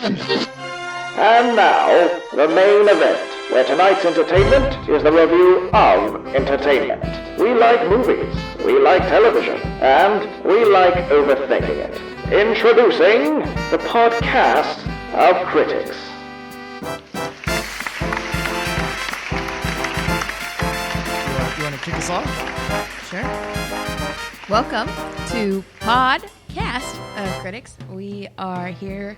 And now, the main event, where tonight's entertainment is the review of entertainment. We like movies, we like television, and we like overthinking it. Introducing the podcast of critics. You want to kick us off? Sure. Welcome to Podcast of Critics. We are here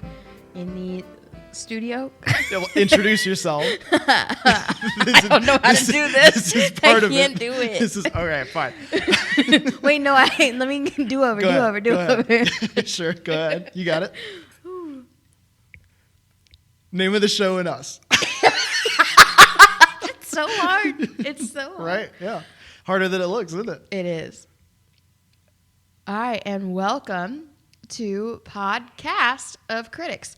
in the studio. Yeah, well, introduce yourself. I don't know how to do this. This is part I of can't it. do it. This is okay. Fine. Wait, no, let me do over. Sure, go ahead. You got it. Name of the show and us. It's so hard. It's so hard. Right? Yeah. Harder than it looks, isn't it? It is. All right, and welcome to Podcast of Critics.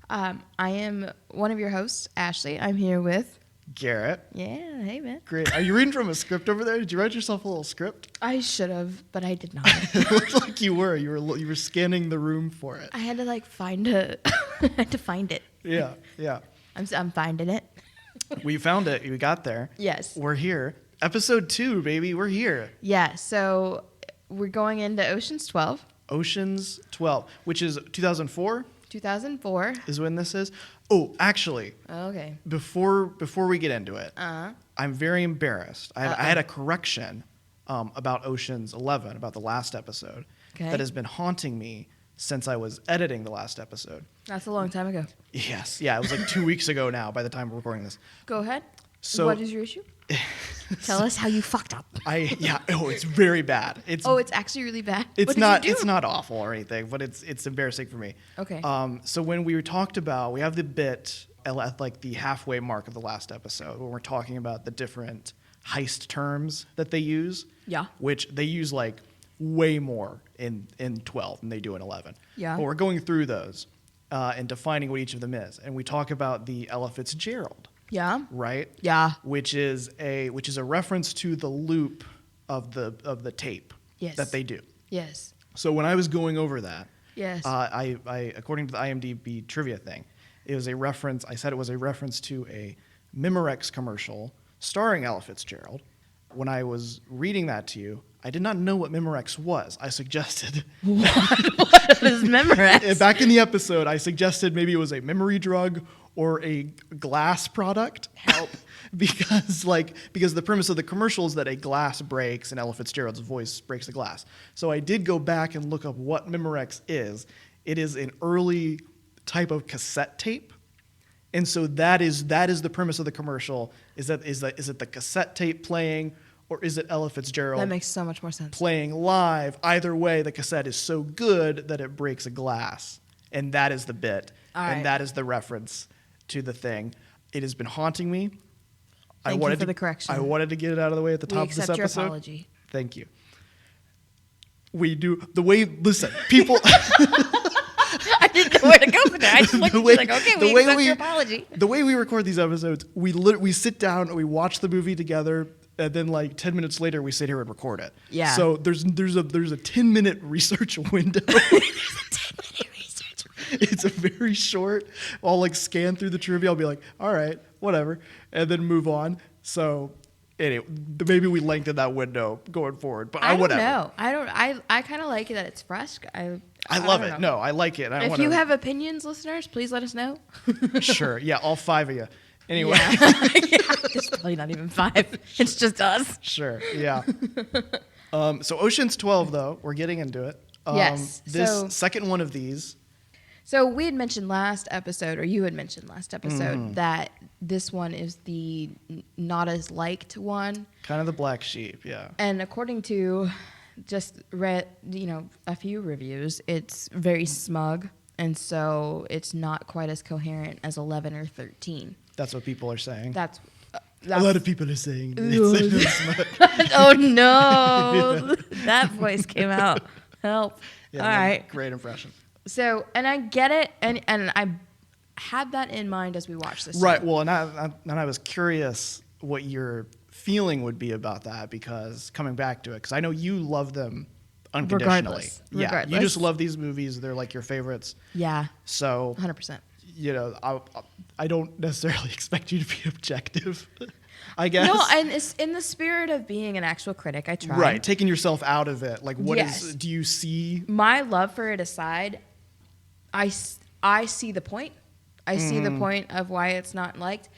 I am one of your hosts, Ashley. I'm here with Garrett. Yeah, hey man. Great. Are you reading from a script over there? Did you write yourself a little script? I should have, but I did not. It looked like you were. You were scanning the room for it. I had to find it. I had to find it. Yeah. I'm finding it. We found it. We got there. Yes. We're here. Episode 2, baby. We're here. Yeah. So we're going into Ocean's 12. Ocean's 12, which is 2004. 2004 is when this is. Oh, actually, okay. Before we get into it, Uh-huh. I'm very embarrassed. I had a correction about Ocean's 11, about the last episode, Okay. that has been haunting me since I was editing the last episode. That's a long time ago. Yes, yeah, it was like 2 weeks ago now by the time we're recording this. Go ahead. So- what is your issue? Tell us how you fucked up. It's very bad. It's actually really bad. It's What did not. you do? It's not awful or anything, but it's embarrassing for me. Okay. So when we talked about, we have the bit at like the halfway mark of the last episode when we're talking about the different heist terms that they use. Yeah. Which they use like way more in 12 than they do in 11. Yeah. But we're going through those and defining what each of them is, and we talk about the Ella Fitzgerald. Yeah. Right? Yeah. Which is a reference to the loop of the tape. Yes. That they do. Yes. So when I was going over that, Yes. I according to the IMDb trivia thing, it was a reference. I said it was a reference to a Memorex commercial starring Ella Fitzgerald. When I was reading that to you, I did not know what Memorex was. I suggested What is Memorex? back in the episode. I suggested maybe it was a memory drug or a glass product. Help. because the premise of the commercial is that a glass breaks and Ella Fitzgerald's voice breaks the glass. So I did go back and look up what Memorex is. It is an early type of cassette tape. And so that is the premise of the commercial. Is it the cassette tape playing, or is it Ella Fitzgerald That makes so much more sense. playing live? Either way, the cassette is so good that it breaks a glass. And that is the bit. All and right. that is the reference to the thing. It has been haunting me. Thank you for the correction. I wanted to get it out of the way at the top of this accept episode. your apology. Thank you. We do the way. Listen, people. I didn't know where to go with that. I just looked at you like, okay, we accept your apology. The way we record these episodes, we sit down and we watch the movie together, and then like 10 minutes later we sit here and record it. Yeah. So there's a 10-minute research window. It's a very short. I'll like scan through the trivia. I'll be like, all right, whatever, and then move on. So anyway, maybe we lengthen that window going forward. But I don't whatever. know. I kind of like it that it's fresh. I love don't it. know. No, I like it. If you have opinions, listeners, please let us know. Sure. Yeah, all 5 of you. Anyway. Yeah. There's probably not even 5. It's just us. Sure. Yeah. So Ocean's 12, though, we're getting into it. Yes, This so- second one of these. So we had mentioned last episode, or you had mentioned last episode, Mm-hmm. that this one is the not as liked one. Kind of the black sheep, yeah. And according to just read, a few reviews, it's very smug, and so it's not quite as coherent as 11 or 13. That's what people are saying. That's a lot of people are saying. oh no, that voice came out. Help! Yeah, All right. Great impression. So, and I get it, and I had that in mind as we watched this. Right. Well, and I was curious what your feeling would be about that, because coming back to it, because I know you love them unconditionally. Regardless. You just love these movies. They're like your favorites. Yeah. So 100%. I don't necessarily expect you to be objective. I guess. No, and it's in the spirit of being an actual critic. I try. Right, taking yourself out of it. Like, Yes. do you see? My love for it aside, I see the point. I see the point of why it's not liked.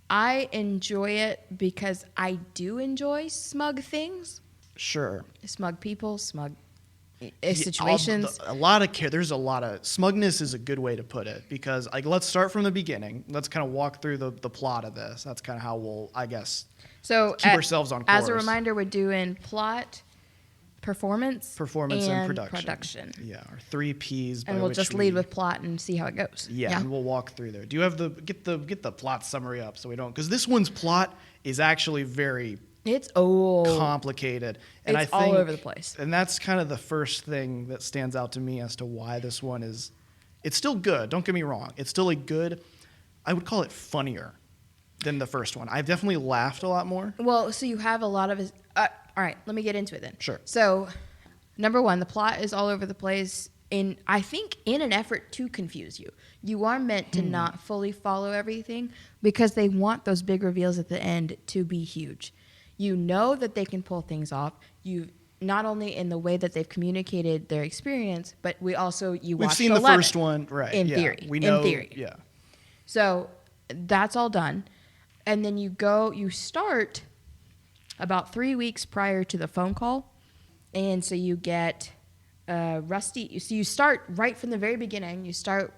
I enjoy it because I do enjoy smug things. Sure. Smug people, smug Yeah, situations. There's a lot of smugness is a good way to put it, because like, let's start from the beginning. Let's kind of walk through the plot of this. That's kind of how we'll, I guess, So keep ourselves on course. As a reminder, we're doing plot, performance, and production. production. Yeah, our 3 Ps. And we'll just lead with plot and see how it goes. Yeah, and we'll walk through there. Do you have get the plot summary up so we don't? Because this one's plot is actually very It's old. complicated, and It's I think all over the place. And that's kind of the first thing that stands out to me as to why this one is. It's still good. Don't get me wrong. It's still a good. I would call it funnier than the first one. I've definitely laughed a lot more. Well, so you have a lot of his. All right, let me get into it then. Sure. So, number one, the plot is all over the place. I think in an effort to confuse you. You are meant to not fully follow everything because they want those big reveals at the end to be huge. You know that they can pull things off. You not only in the way that they've communicated their experience, but we've watched seen the 11, first one, right? In yeah. theory, We know. in theory. Yeah. So that's all done, and then you start about 3 weeks prior to the phone call, and so you get Rusty. So you start right from the very beginning. You start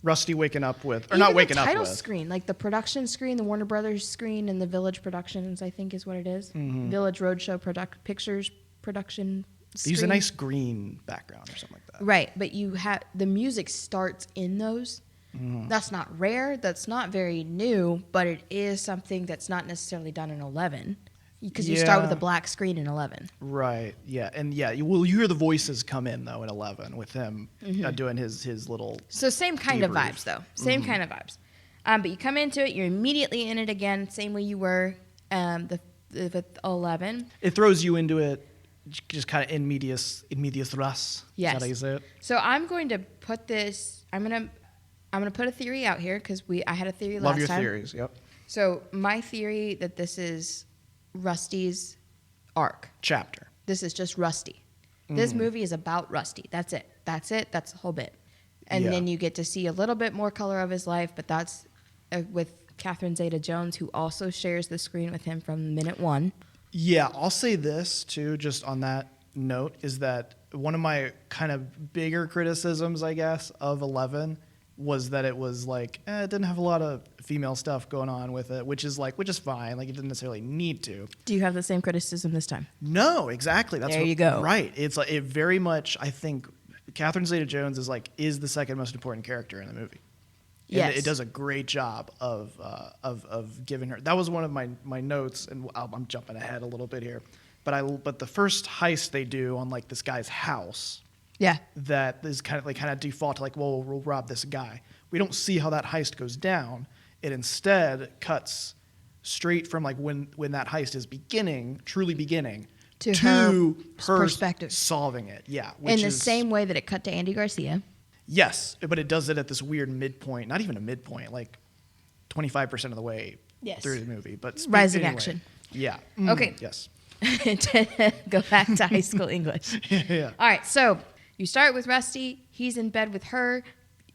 Rusty waking up with, or even not waking the up title with. screen, like the production screen, the Warner Brothers screen, and the Village Productions, I think is what it is. Village Roadshow Pictures production screen. Use a nice green background or something like that. Right, but you have the music starts in those. That's not rare. That's not very new, but it is something that's not necessarily done in 11 because you start with a black screen in 11. Right. Yeah. And yeah, you hear the voices come in though in 11 with him doing his little. So same kind of debrief. vibes though. Same kind of vibes. But you come into it, you're immediately in it again, same way you were with 11. It throws you into it, just kind of in medias res. Yes. Is that how you say it? So I'm going to put this. I'm gonna put a theory out here because I had a theory Love last your time. theories. Yep. So my theory that this is Rusty's arc. Chapter. This is just Rusty. This movie is about Rusty. That's it. That's the whole bit. And Yeah. then you get to see a little bit more color of his life, but that's with Catherine Zeta-Jones, who also shares the screen with him from minute one. Yeah, I'll say this too, just on that note, is that one of my kind of bigger criticisms, I guess, of 11 was that it was like, it didn't have a lot of female stuff going on with it, which is fine. Like, it didn't necessarily need to. Do you have the same criticism this time? No, exactly. That's There you go. Right. It's like, it very much, I think, Catherine Zeta-Jones is the second most important character in the movie. And Yes. it does a great job of giving her. That was one of my notes, and I'm jumping ahead a little bit here, but the first heist they do on like this guy's house, Yeah. that is kind of default to like, well, we'll rob this guy. We don't see how that heist goes down. It instead cuts straight from like when that heist is truly beginning, To her perspective. solving it. Yeah, In the same way that it cut to Andy Garcia. Yes, but it does it at this weird midpoint. Not even a midpoint, like 25% of the way through the movie. But Rising anyway. action. Yeah. Okay. Yes. Go back to high school English. Yeah. All right, so you start with Rusty. He's in bed with her.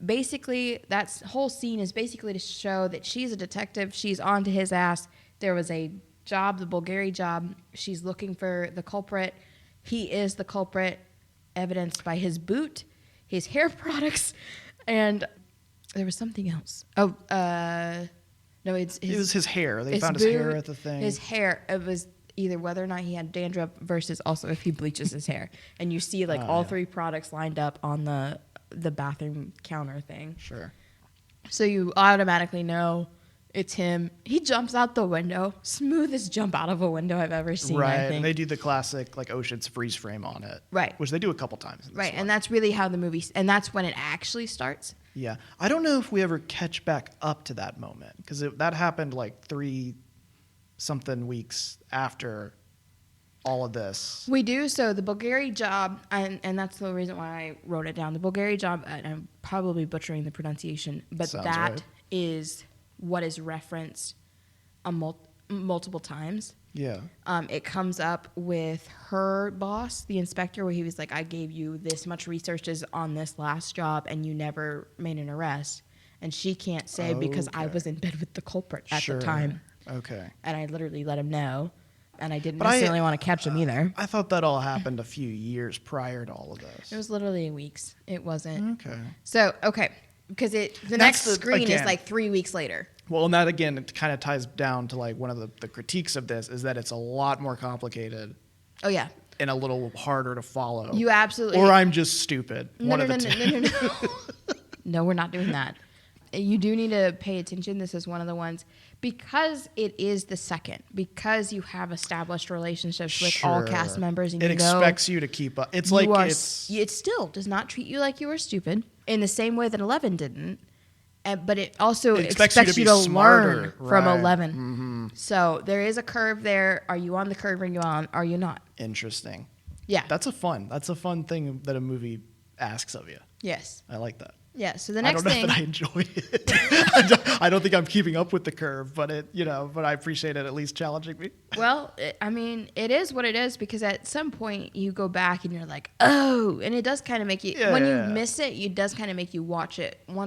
Basically, that whole scene is basically to show that she's a detective. She's onto his ass. There was a job, the Bulgari job. She's looking for the culprit. He is the culprit, evidenced by his boot, his hair products, and there was something else. Oh, no, it was his hair. They his found his hair boot, at the thing. His hair. It was either whether or not he had dandruff versus also if he bleaches his hair. And you see all three products lined up on the bathroom counter thing. Sure. So you automatically know it's him. He jumps out the window. Smoothest jump out of a window I've ever seen, Right, I think. and they do the classic like Ocean's freeze frame on it. Right. Which they do a couple times. In this Right, one. and that's really how the movie... And that's when it actually starts. Yeah. I don't know if we ever catch back up to that moment, because that happened like 3-something weeks after all of this. We do. So the Bulgari job, and that's the reason why I wrote it down. The Bulgari job, and I'm probably butchering the pronunciation, but Sounds that right. is what is referenced multiple times. Yeah. It comes up with her boss, the inspector, where he was like, I gave you this much researches on this last job and you never made an arrest. And she can't say because I Okay. was in bed with the culprit at Sure. the time. Okay. And I literally let him know. And I didn't But necessarily want to catch him either. I thought that all happened a few years prior to all of this. It was literally weeks. It wasn't. Okay. So, okay. Because the next the- screen is again. like 3 weeks later. Well, and that again, it kind of ties down to like one of the critiques of this is that it's a lot more complicated Oh, yeah. and a little harder to follow. You absolutely. Or I'm just stupid. No, one no, of no, the no, two. no, no, no. No, we're not doing that. You do need to pay attention. This is one of the ones because it is the second. Because you have established relationships with all Sure. cast members, and It you know expects you to keep up. It's you like are, it's it still does not treat you like you were stupid in the same way that 11 didn't. But it also It expects expects you you to to be smarter, learn from right. 11. So there is a curve there. Are you on the curve? Are you on? Are you not? interesting. Yeah. That's a fun thing that a movie asks of you. Yes. I like that. Yeah. So the I next don't know thing. that I enjoyed it. I don't think I'm keeping up with the curve, but but I appreciate it at least challenging me. Well, I mean, it is what it is because at some point you go back and you're like, oh, and it does kind of make you, when you miss it, it does kind of make you want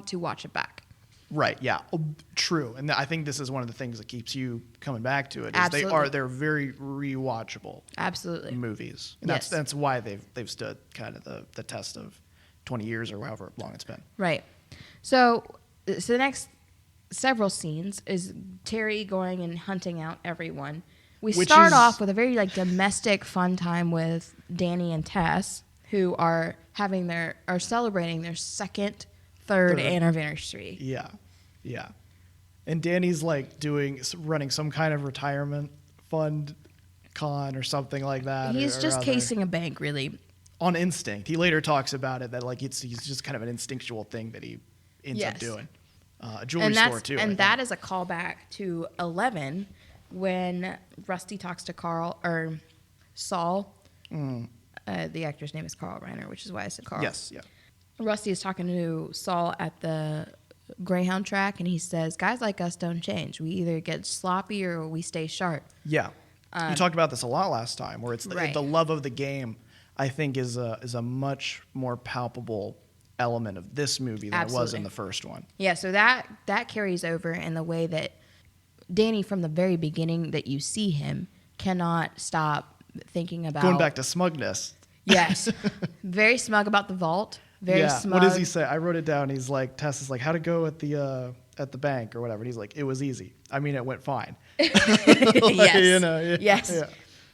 to watch it back. Right. Yeah. True. And I think this is one of the things that keeps you coming back to it. Is Absolutely. they're very rewatchable Absolutely. movies. And Yes. that's why they've stood kind of the test of 20 years or however long it's been. Right. So the next several scenes is Terry going and hunting out everyone. We Which start is- off with a very like domestic fun time with Danny and Tess, who are celebrating their third anniversary. Yeah. Yeah. And Danny's like running some kind of retirement fund con or something like that. He's or just other. casing a bank, really. On instinct. He later talks about it that like he's just kind of an instinctual thing that he ends up Yes. doing. A jewelry store too. I And think. that is a callback to 11 when Rusty talks to Carl or Saul. The actor's name is Carl Reiner, which is why I said Carl. Yes. Yeah. Rusty is talking to Saul at the Greyhound track, and he says, guys like us don't change. We either get sloppy or we stay sharp. Yeah. You talked about this a lot last time, where it's Right. the love of the game. I think is a much more palpable element of this movie than it was Absolutely. in the first one. Yeah, so that carries over in the way that Danny, from the very beginning that you see him, cannot stop thinking about... Going back to smugness. Yes. Very smug about the vault. Very smug. What does he say? I wrote it down. He's like, Tess is like, how'd it go at the bank or whatever? And he's like, it was easy. I mean, it went fine. Yes. Yeah. Yes. Yeah.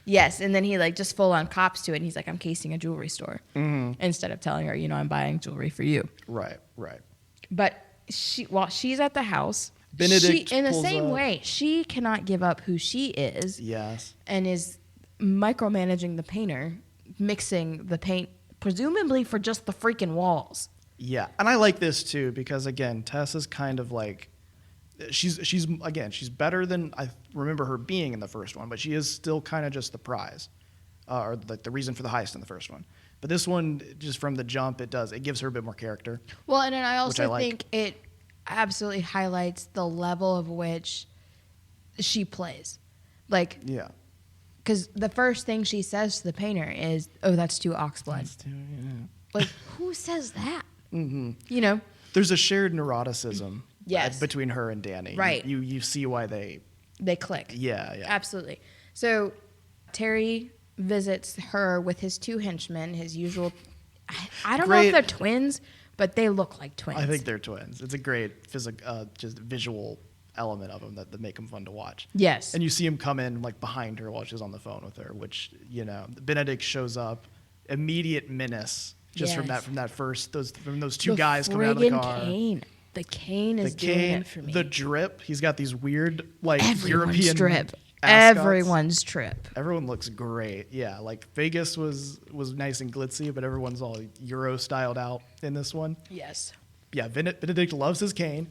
Yes. And then he like just full on cops to it. And he's like, I'm casing a jewelry store. Mm-hmm. Instead of telling her, I'm buying jewelry for you. Right. But while she's at the house, Benedict in the pulls same up. way, she cannot give up who she is Yes. and is micromanaging the painter, mixing the paint, presumably for just the freaking walls. Yeah. And I like this too because again, Tess is kind of like she's better than I remember her being in the first one, but she is still kind of just the prize, or like the reason for the heist in the first one. But this one, just from the jump, it gives her a bit more character. Well, and then I also like. think it absolutely highlights the level of which she plays. Like, Yeah. because the first thing she says to the painter is, "Oh, that's too ox blood." Like, who says that? Mm-hmm. There's a shared neuroticism Yes. between her and Danny. Right. You see why they. They click. Yeah. Absolutely. So Terry visits her with his two henchmen, his usual. I don't know Great. if they're twins, but they look like twins. I think they're twins. It's a great just visual element of them that make them fun to watch. Yes. And you see him come in like behind her while she's on the phone with her, which Benedict shows up, immediate menace just from Yes. from those two guys coming out of the friggin' car. Cane. The cane The is doing cane, it for me. the drip. He's got these weird like Everyone's European drip. ascots. Everyone's trip. Everyone looks great. Yeah, like Vegas was nice and glitzy, but everyone's all Euro styled out in this one. Yes. Yeah, Benedict loves his cane.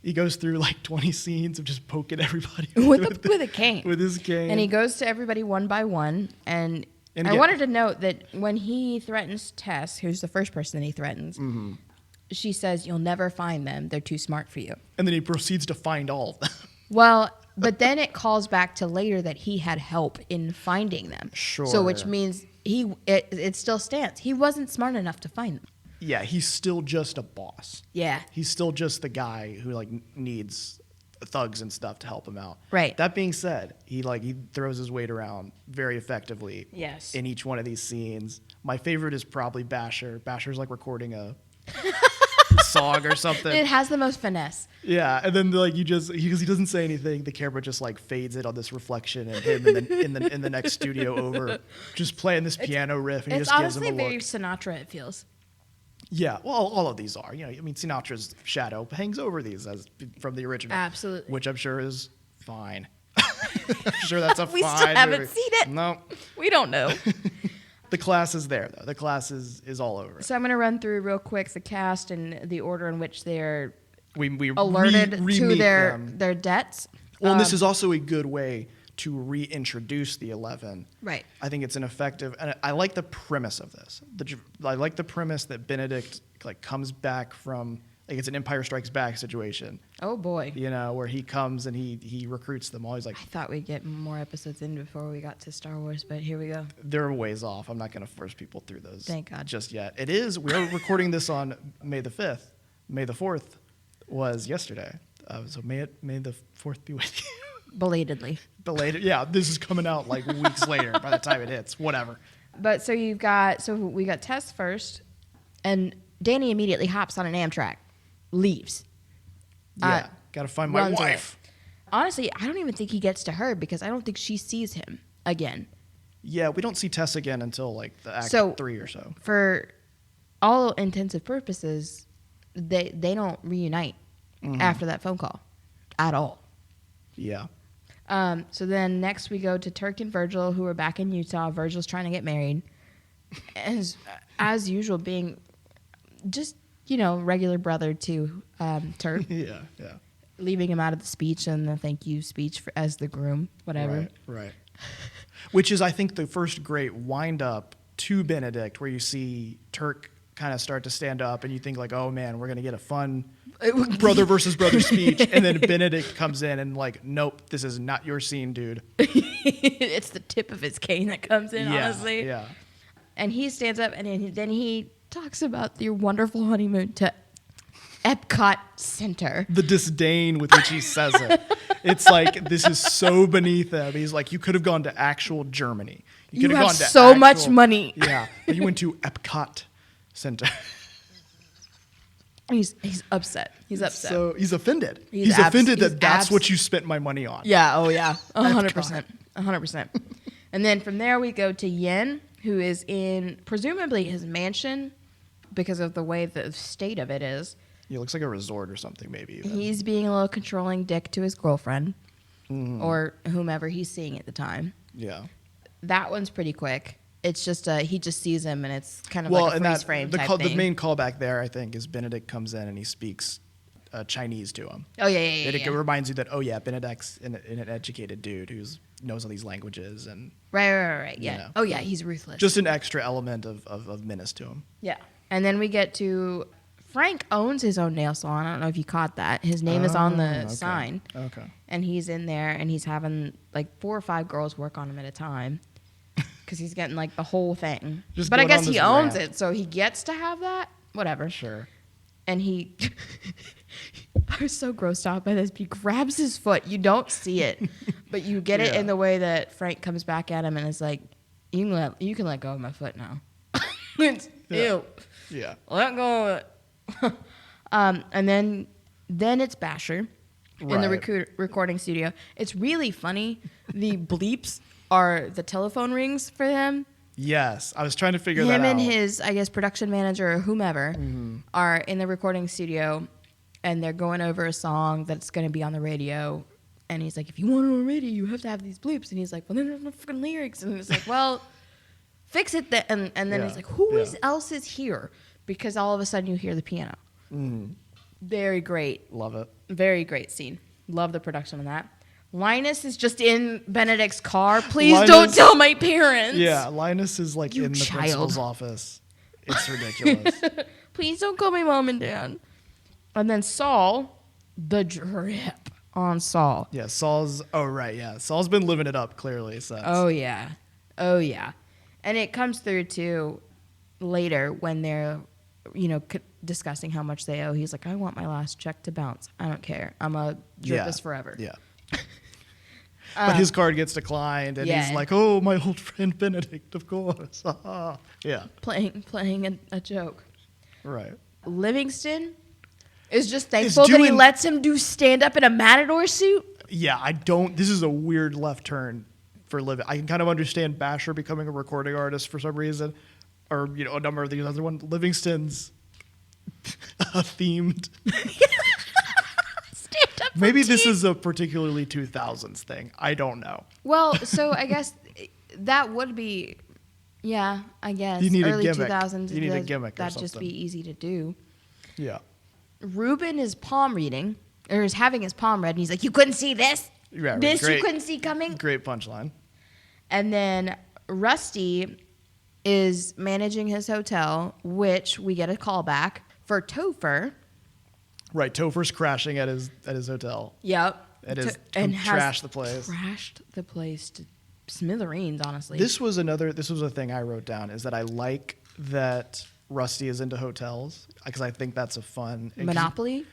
He goes through like 20 scenes of just poking everybody with a cane. With his cane. And he goes to everybody one by one. And I yeah. wanted to note that when he threatens Tess, who's the first person that he threatens, she says, "You'll never find them. They're too smart for you." And then he proceeds to find all of them. Well, but then it calls back to later that he had help in finding them. Sure. So which means it still stands. He wasn't smart enough to find them. Yeah, he's still just a boss. Yeah. He's still just the guy who like needs thugs and stuff to help him out. Right. That being said, he throws his weight around very effectively. Yes. In each one of these scenes. My favorite is probably Basher. Basher's like recording a song or something. It has the most finesse. Yeah, and then like because he doesn't say anything, the camera just like fades it on this reflection and him in the next studio over, just playing this piano riff, and he It's just gives him honestly a look. very Sinatra, it feels. Yeah, well, all of these are. You know, I mean, Sinatra's shadow hangs over these as from the original, Absolutely. which I'm sure is fine. I'm sure that's a We fine still haven't movie. seen it. No, We don't know. the class is there though. The class is all over. So I'm going to run through real quick the cast and the order in which they're We alerted to re-meet them. their debts. Well, and this is also a good way to reintroduce the 11. Right. I think it's an effective, and I like the premise of this. I like the premise that Benedict like comes back from, like it's an Empire Strikes Back situation. Oh boy. You know, where he comes and he recruits them all. He's like, I thought we'd get more episodes in before we got to Star Wars, but here we go. they're a ways off. I'm not going to force people through those. Thank God. Just yet. It is. We are recording this on May the 5th. May the 4th was yesterday. So may the 4th be with you. Belatedly. Belated. Yeah, this is coming out like weeks later by the time it hits. Whatever. But so we got Tess first, and Danny immediately hops on an Amtrak, leaves. Yeah. Got to find my runs away. wife. Honestly, I don't even think he gets to her because I don't think she sees him again. Yeah, we don't see Tess again until like the act 3 or so. For all intensive purposes, they don't reunite after that phone call at all. Yeah. So then next we go to Turk and Virgil, who are back in Utah. Virgil's trying to get married. As usual, being just, regular brother to Turk. Yeah. Leaving him out of the speech and the thank you speech as the groom, whatever. Right. Which is, I think, the first great wind up to Benedict, where you see Turk kind of start to stand up and you think like, oh man, we're going to get a fun brother versus brother speech. And then Benedict comes in and like, nope, this is not your scene, dude. It's the tip of his cane that comes in, honestly. Yeah. And he stands up and then he talks about your wonderful honeymoon to Epcot Center. The disdain with which he says it. It's like, this is so beneath him. He's like, you could have gone to actual Germany. You could have gone to so much money. Yeah. But you went to Epcot Center. He's upset. He's upset. So he's offended. He's offended that that's what you spent my money on. Yeah. Oh yeah. 100%. 100%. And then from there we go to Yen, who is in presumably his mansion because of the way the state of it is. It looks like a resort or something, maybe. Even. He's being a little controlling dick to his girlfriend or whomever he's seeing at the time. Yeah. That one's pretty quick. It's just he just sees him and it's kind of like a freeze frame type thing. The main callback there, I think, is Benedict comes in and he speaks Chinese to him. Oh yeah. It reminds you that Benedict's an educated dude who knows all these languages and right. Yeah. You know. Oh yeah, he's ruthless. Just an extra element of menace to him. Yeah. And then we get to Frank owns his own nail salon. I don't know if you caught that. His name is on the sign. Okay. And he's in there and he's having like 4 or 5 girls work on him at a time. Because he's getting like the whole thing. But I guess he owns it, so he gets to have that. Whatever. Sure. And I was so grossed out by this. He grabs his foot. You don't see it, but you get it in the way that Frank comes back at him and is like, you can let go of my foot now. Ew. Yeah. Let go of it. And then it's Basher in the recording studio. It's really funny. The bleeps are the telephone rings for them. Yes, I was trying to figure that out. Him and his, I guess, production manager or whomever are in the recording studio, and they're going over a song that's going to be on the radio. And he's like, if you want it on the radio, you have to have these bleeps. And he's like, well, then there's no freaking lyrics. And it's like, well, fix it then. And then he's like, who else is here? Because all of a sudden you hear the piano. Very great. Love it. Very great scene. Love the production on that. Linus is just in Benedict's car. Please Linus- don't tell my parents. Yeah, Linus is like You in the child. principal's office. It's ridiculous. Please don't call me mom and dad. And then Saul, the drip on Saul. Yeah, Saul's Saul's been living it up clearly since. Oh yeah. And it comes through too later when they're, discussing how much they owe. He's like, I want my last check to bounce. I don't care. I'm a drip this forever. Yeah. But his card gets declined, and he's like, "Oh, my old friend Benedict, of course." Yeah. Playing a joke. Right. Livingston is just thankful that he lets him do stand up in a matador suit. Yeah, this is a weird left turn for Liv. I can kind of understand Basher becoming a recording artist for some reason, or a number of these other ones. Livingston's themed. Stand up. Maybe this is a particularly 2000s thing. I don't know. Well, so I guess that would be, yeah, I guess. You need a early gimmick. 2000s. You need a gimmick or That'd just something. be easy to do. Yeah. Ruben is palm reading, or is having his palm read, and he's like, "You couldn't see this? Yeah, right. This Great. you couldn't see coming?" Great punchline. And then Rusty is managing his hotel, which we get a call back for Topher. Right, Topher's crashing at his hotel. Yep. It is And trashed the place. Trashed the place to smithereens, honestly. This was a thing I wrote down, is that I like that Rusty is into hotels, because I think that's a fun Monopoly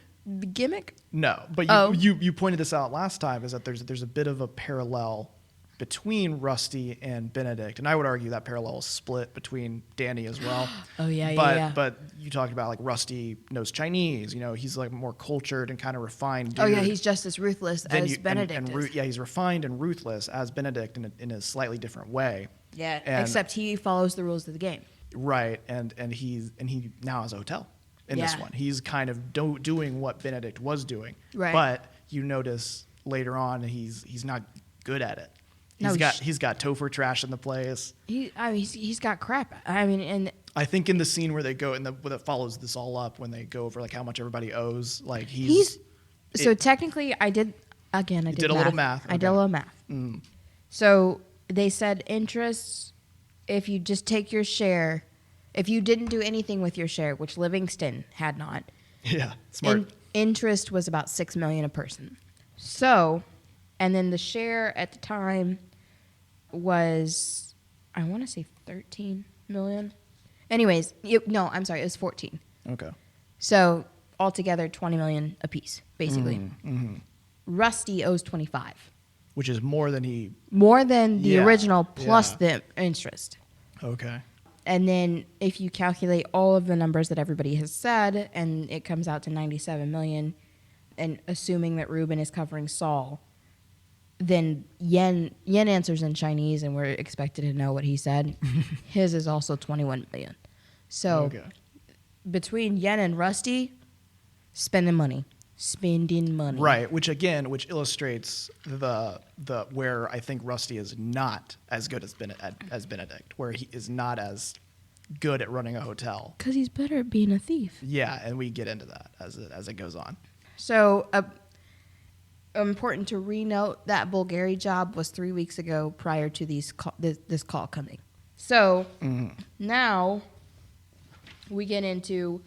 gimmick? No, but you pointed this out last time, is that there's a bit of a parallel between Rusty and Benedict, and I would argue that parallel is split between Danny as well. Oh yeah. But you talked about like Rusty knows Chinese. He's like more cultured and kind of refined dude. Oh yeah, he's just as ruthless as Benedict is. Yeah, he's refined and ruthless as Benedict in a slightly different way. Yeah, And- except he follows the rules of the game. Right, and he now has a hotel in this Yeah. one. He's kind of doing what Benedict was doing. Right. But you notice later on he's not good at it. He's got Topher trash in the place. He's got crap. And I think in the scene where they go that follows this all up, when they go over like how much everybody owes, like so technically I did a little math. I did a little math. Mm. So they said interest, if you just take your share, if you didn't do anything with your share, which Livingston had not. Yeah, smart. Interest was about $6 million a person. So, and then the share at the time was, I want to say 13 million. Anyways, I'm sorry, it was 14. Okay. So altogether 20 million a piece, basically. Mm-hmm. Rusty owes 25. Which is more than the original plus the interest. Okay. And then if you calculate all of the numbers that everybody has said, and it comes out to 97 million, and assuming that Ruben is covering Saul, then Yen answers in Chinese, and we're expected to know what he said. His is also 21 million. So between Yen and Rusty, spending money. Right, which illustrates the where I think Rusty is not as good as Benedict, where he is not as good at running a hotel. Because he's better at being a thief. Yeah, and we get into that as it goes on. So important to re-note that Bulgari job was 3 weeks ago prior to this call coming. So now we get into,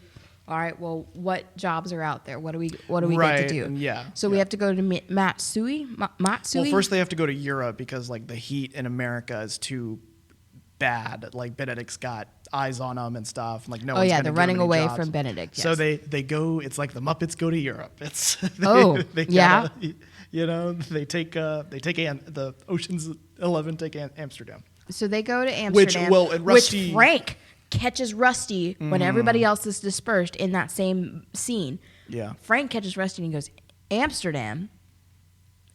all right, well, what jobs are out there? What do we get to do? Yeah. So we have to go to Matsui. Well, first they have to go to Europe because like the heat in America is too bad. Like Benedict's got eyes on them and stuff. Like no one's gonna they're give running him any away jobs. from Benedict. Yes. So they go. It's like the Muppets go to Europe. It's they take the Ocean's 11 take Amsterdam. So they go to Amsterdam, which Frank catches Rusty when everybody else is dispersed in that same scene. Yeah. Frank catches Rusty and he goes, Amsterdam?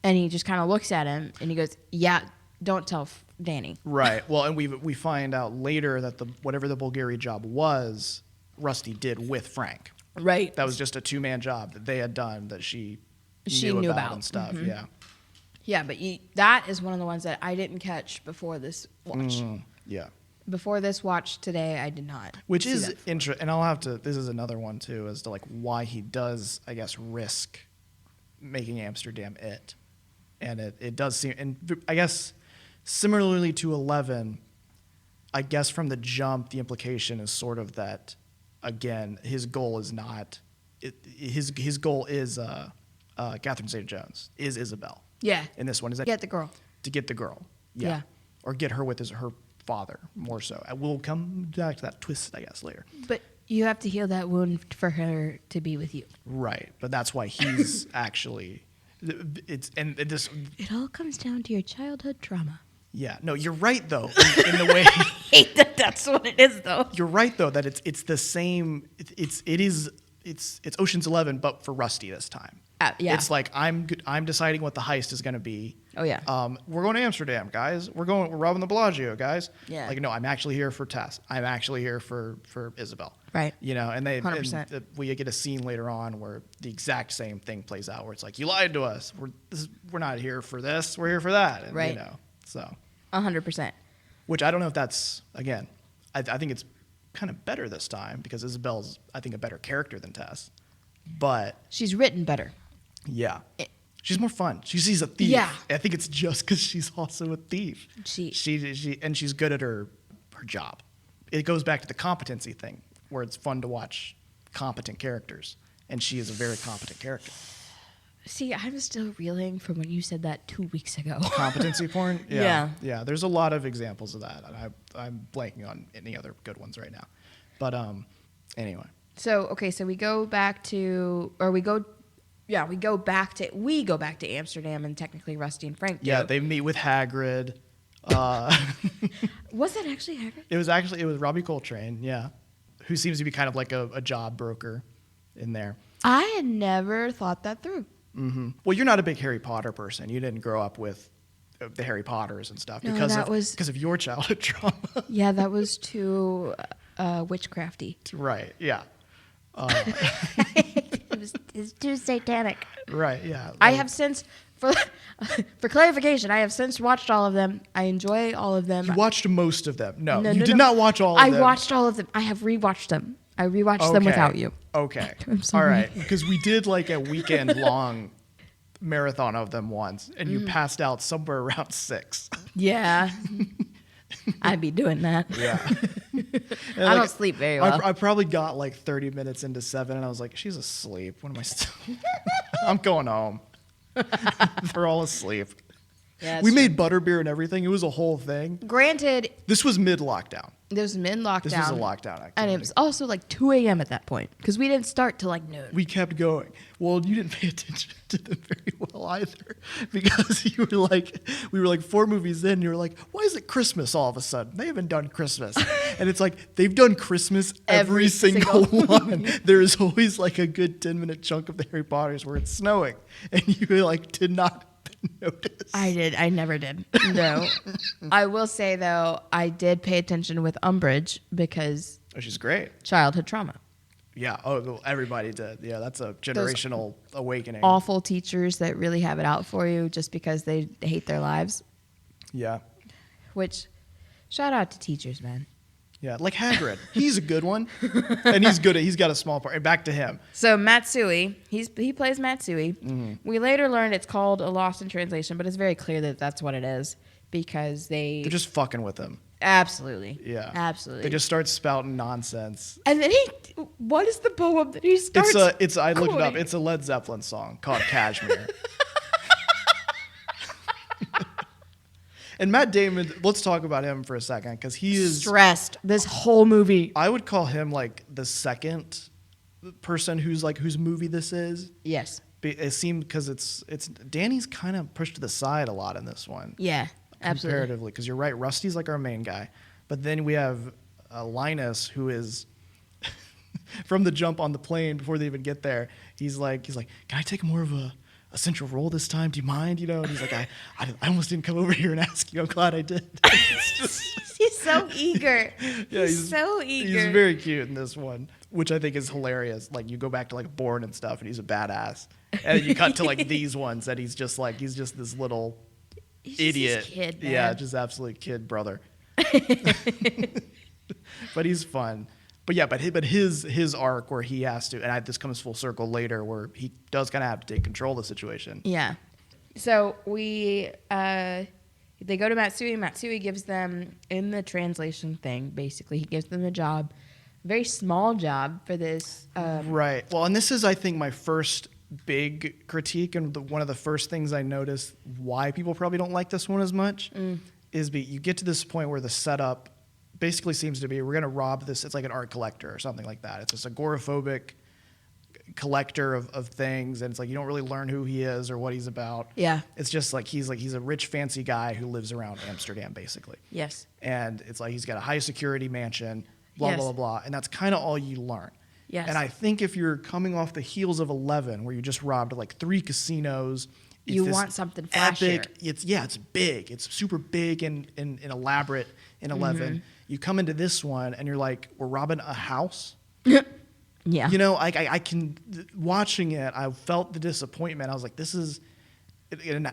And he just kind of looks at him and he goes, yeah, don't tell Danny. Right. Well, and we find out later that whatever the Bulgari job was, Rusty did with Frank. Right. That was just a 2-man job that they had done that she knew about and stuff. Mm-hmm. Yeah. Yeah, but that is one of the ones that I didn't catch before this watch. Yeah. before this watch today, I did not. Which see is that. interesting. And I'll have to, this is another one too, as to like why he does, I guess, risk making Amsterdam it. And it does seem, and I guess similarly to 11, I guess from the jump, the implication is sort of that, again, his goal is not, his goal is Catherine Zeta-Jones, is Isabel. Yeah. In this one. Is that Get the girl. to get the girl. Yeah. Or get her with her father, more so. We'll come back to that twist, I guess, later. But you have to heal that wound for her to be with you. Right. But that's why he's actually, this, It all comes down to your childhood trauma. yeah. No, you're right, though, in the way, Hate that that's what it is, though. you're right, though, that it's the same, it's Ocean's 11, but for Rusty this time. Yeah. It's like, I'm deciding what the heist is going to be. Oh, yeah. We're going to Amsterdam, guys. We're robbing the Bellagio, guys. Yeah. Like, no, I'm actually here for Tess. I'm actually here for Isabel. Right. You know, and 100%. We get a scene later on where the exact same thing plays out, where it's like, you lied to us. We're not here for this. We're here for that. And, Right. You know, so. 100%. Which I don't know if that's, again, I think it's kind of better this time because Isabel's, I think, a better character than Tess. But, She's written better. yeah. She's more fun. She's a thief. Yeah. I think it's just because she's also a thief. She And she's good at her job. It goes back to the competency thing, where it's fun to watch competent characters, and she is a very competent character. See, I'm still reeling from when you said that 2 weeks ago. Competency porn? Yeah. Yeah, there's a lot of examples of that. And I'm blanking on any other good ones right now. But anyway. So we go back to Amsterdam, and technically Rusty and Frank do. Yeah, they meet with Hagrid. Was that actually Hagrid? It was Robbie Coltrane, yeah, who seems to be kind of like a job broker in there. I had never thought that through. Mm-hmm. Well, you're not a big Harry Potter person. You didn't grow up with the Harry Potters and stuff No, because that of your childhood trauma. Yeah, that was too witchcrafty. Right. Yeah. It's too satanic. Right. Yeah. I have since, for clarification, I have since watched all of them. I enjoy all of them. You watched most of them. No, you did no. not watch all of them. I watched all of them. I have rewatched them. I rewatched them without you. Okay. I'm sorry. All right. Because we did like a weekend long marathon of them once, and you passed out somewhere around 6. Yeah. I'd be doing that. Yeah. I don't sleep very well. I probably got like 30 minutes into 7, and I was like, she's asleep. What am I still? I'm going home. They're all asleep. Yeah, We made butterbeer and everything. It was a whole thing. Granted, This was mid-lockdown. there's mid-lockdown. This was a lockdown activity. And it was also like 2 a.m. at that point because we didn't start till like noon. We kept going. Well, you didn't pay attention to them very well either, because we were like 4 movies in, and you were like, why is it Christmas all of a sudden? They haven't done Christmas. And it's like, they've done Christmas every single one. There is always like a good 10-minute chunk of the Harry Potters where it's snowing, and you like did not notice. I did. I never did. No. I will say, though, I did pay attention with Umbridge because Which is great. childhood trauma. Yeah. Oh, well, everybody did. Yeah, that's a generational awakening. Awful teachers that really have it out for you just because they hate their lives. Yeah. Which, shout out to teachers, man. Yeah, like Hagrid. He's a good one. And he's got a small part. And back to him. So Matsui, he plays Matsui. Mm-hmm. We later learned it's called a Lost in Translation, but it's very clear that that's what it is because They're just fucking with him. Absolutely. Yeah. Absolutely. They just start spouting nonsense. And then what is the poem that he starts I looked it up. quoting? It's a Led Zeppelin song called Kashmir. And Matt Damon, let's talk about him for a second, because he is stressed this whole movie. I would call him like the second person whose movie this is. Yes. It seemed because it's Danny's kind of pushed to the side a lot in this one. Yeah, absolutely. Comparatively, because you're right, Rusty's like our main guy, but then we have Linus, who is from the jump on the plane before they even get there. He's like, can I take more of a central role this time? Do you mind? You know, and he's like, I almost didn't come over here and ask you. I'm glad I did. He's so eager. Yeah, he's so eager. He's very cute in this one, which I think is hilarious. Like, you go back to like Bourne and stuff, and he's a badass, and then you cut to like these ones that he's just this little He's idiot. Just this kid, man. Yeah, just absolute kid brother. But he's fun. But yeah, but his arc where he has to, and this comes full circle later, where he does kind of have to take control of the situation. Yeah. So they go to Matsui. Matsui gives them, in the translation thing, basically, he gives them a job, a very small job for this. Right. Well, and this is, I think, my first big critique, and one of the first things I noticed why people probably don't like this one as much is you get to this point where the setup basically seems to be, we're going to rob this. It's like an art collector or something like that. It's this agoraphobic collector of things, and it's like you don't really learn who he is or what he's about. Yeah. It's just like he's a rich, fancy guy who lives around Amsterdam, basically. Yes. And it's like he's got a high security mansion, blah, Yes. blah, blah, blah. And that's kind of all you learn. Yes. And I think if you're coming off the heels of 11, where you just robbed like 3 casinos, it's You this want something flashier. epic. It's big. It's super big and elaborate in 11. You come into this one and you're like, we're robbing a house. Yeah. You know, I can, watching it, I felt the disappointment. I was like, this is, and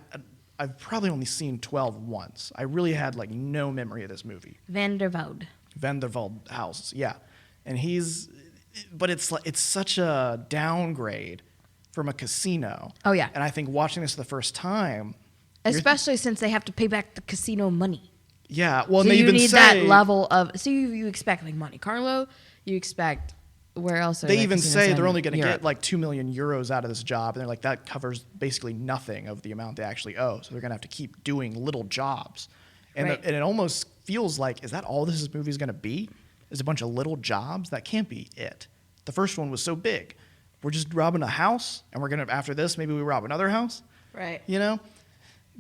I've probably only seen 12 once. I really had like no memory of this movie. Van der Vandervelde house, yeah. And but it's such a downgrade from a casino. Oh, yeah. And I think watching this for the first time, Especially since they have to pay back the casino money. yeah. Well, So and they you even need say that level of. So you expect like Monte Carlo. You expect where else? Are they there even casinos say in they're only going to Europe? get like 2 million euros out of this job, and they're like that covers basically nothing of the amount they actually owe. So they're going to have to keep doing little jobs, and Right. and it almost feels like, is that all this movie is going to be? Is a bunch of little jobs? That can't be it. The first one was so big. We're just robbing a house, and we're gonna, after this, maybe we rob another house. Right. You know,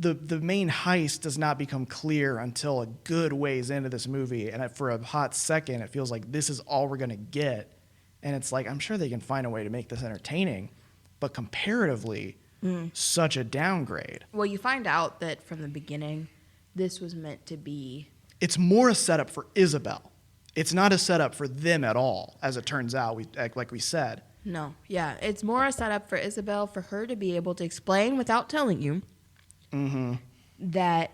the main heist does not become clear until a good ways into this movie, and for a hot second, it feels like this is all we're gonna get, and it's like, I'm sure they can find a way to make this entertaining, but comparatively, such a downgrade. Well, you find out that from the beginning, this was meant to be. It's more a setup for Isabel. It's not a setup for them at all, as it turns out. Like we said. No, yeah, it's more a setup for Isabel, for her to be able to explain without telling you that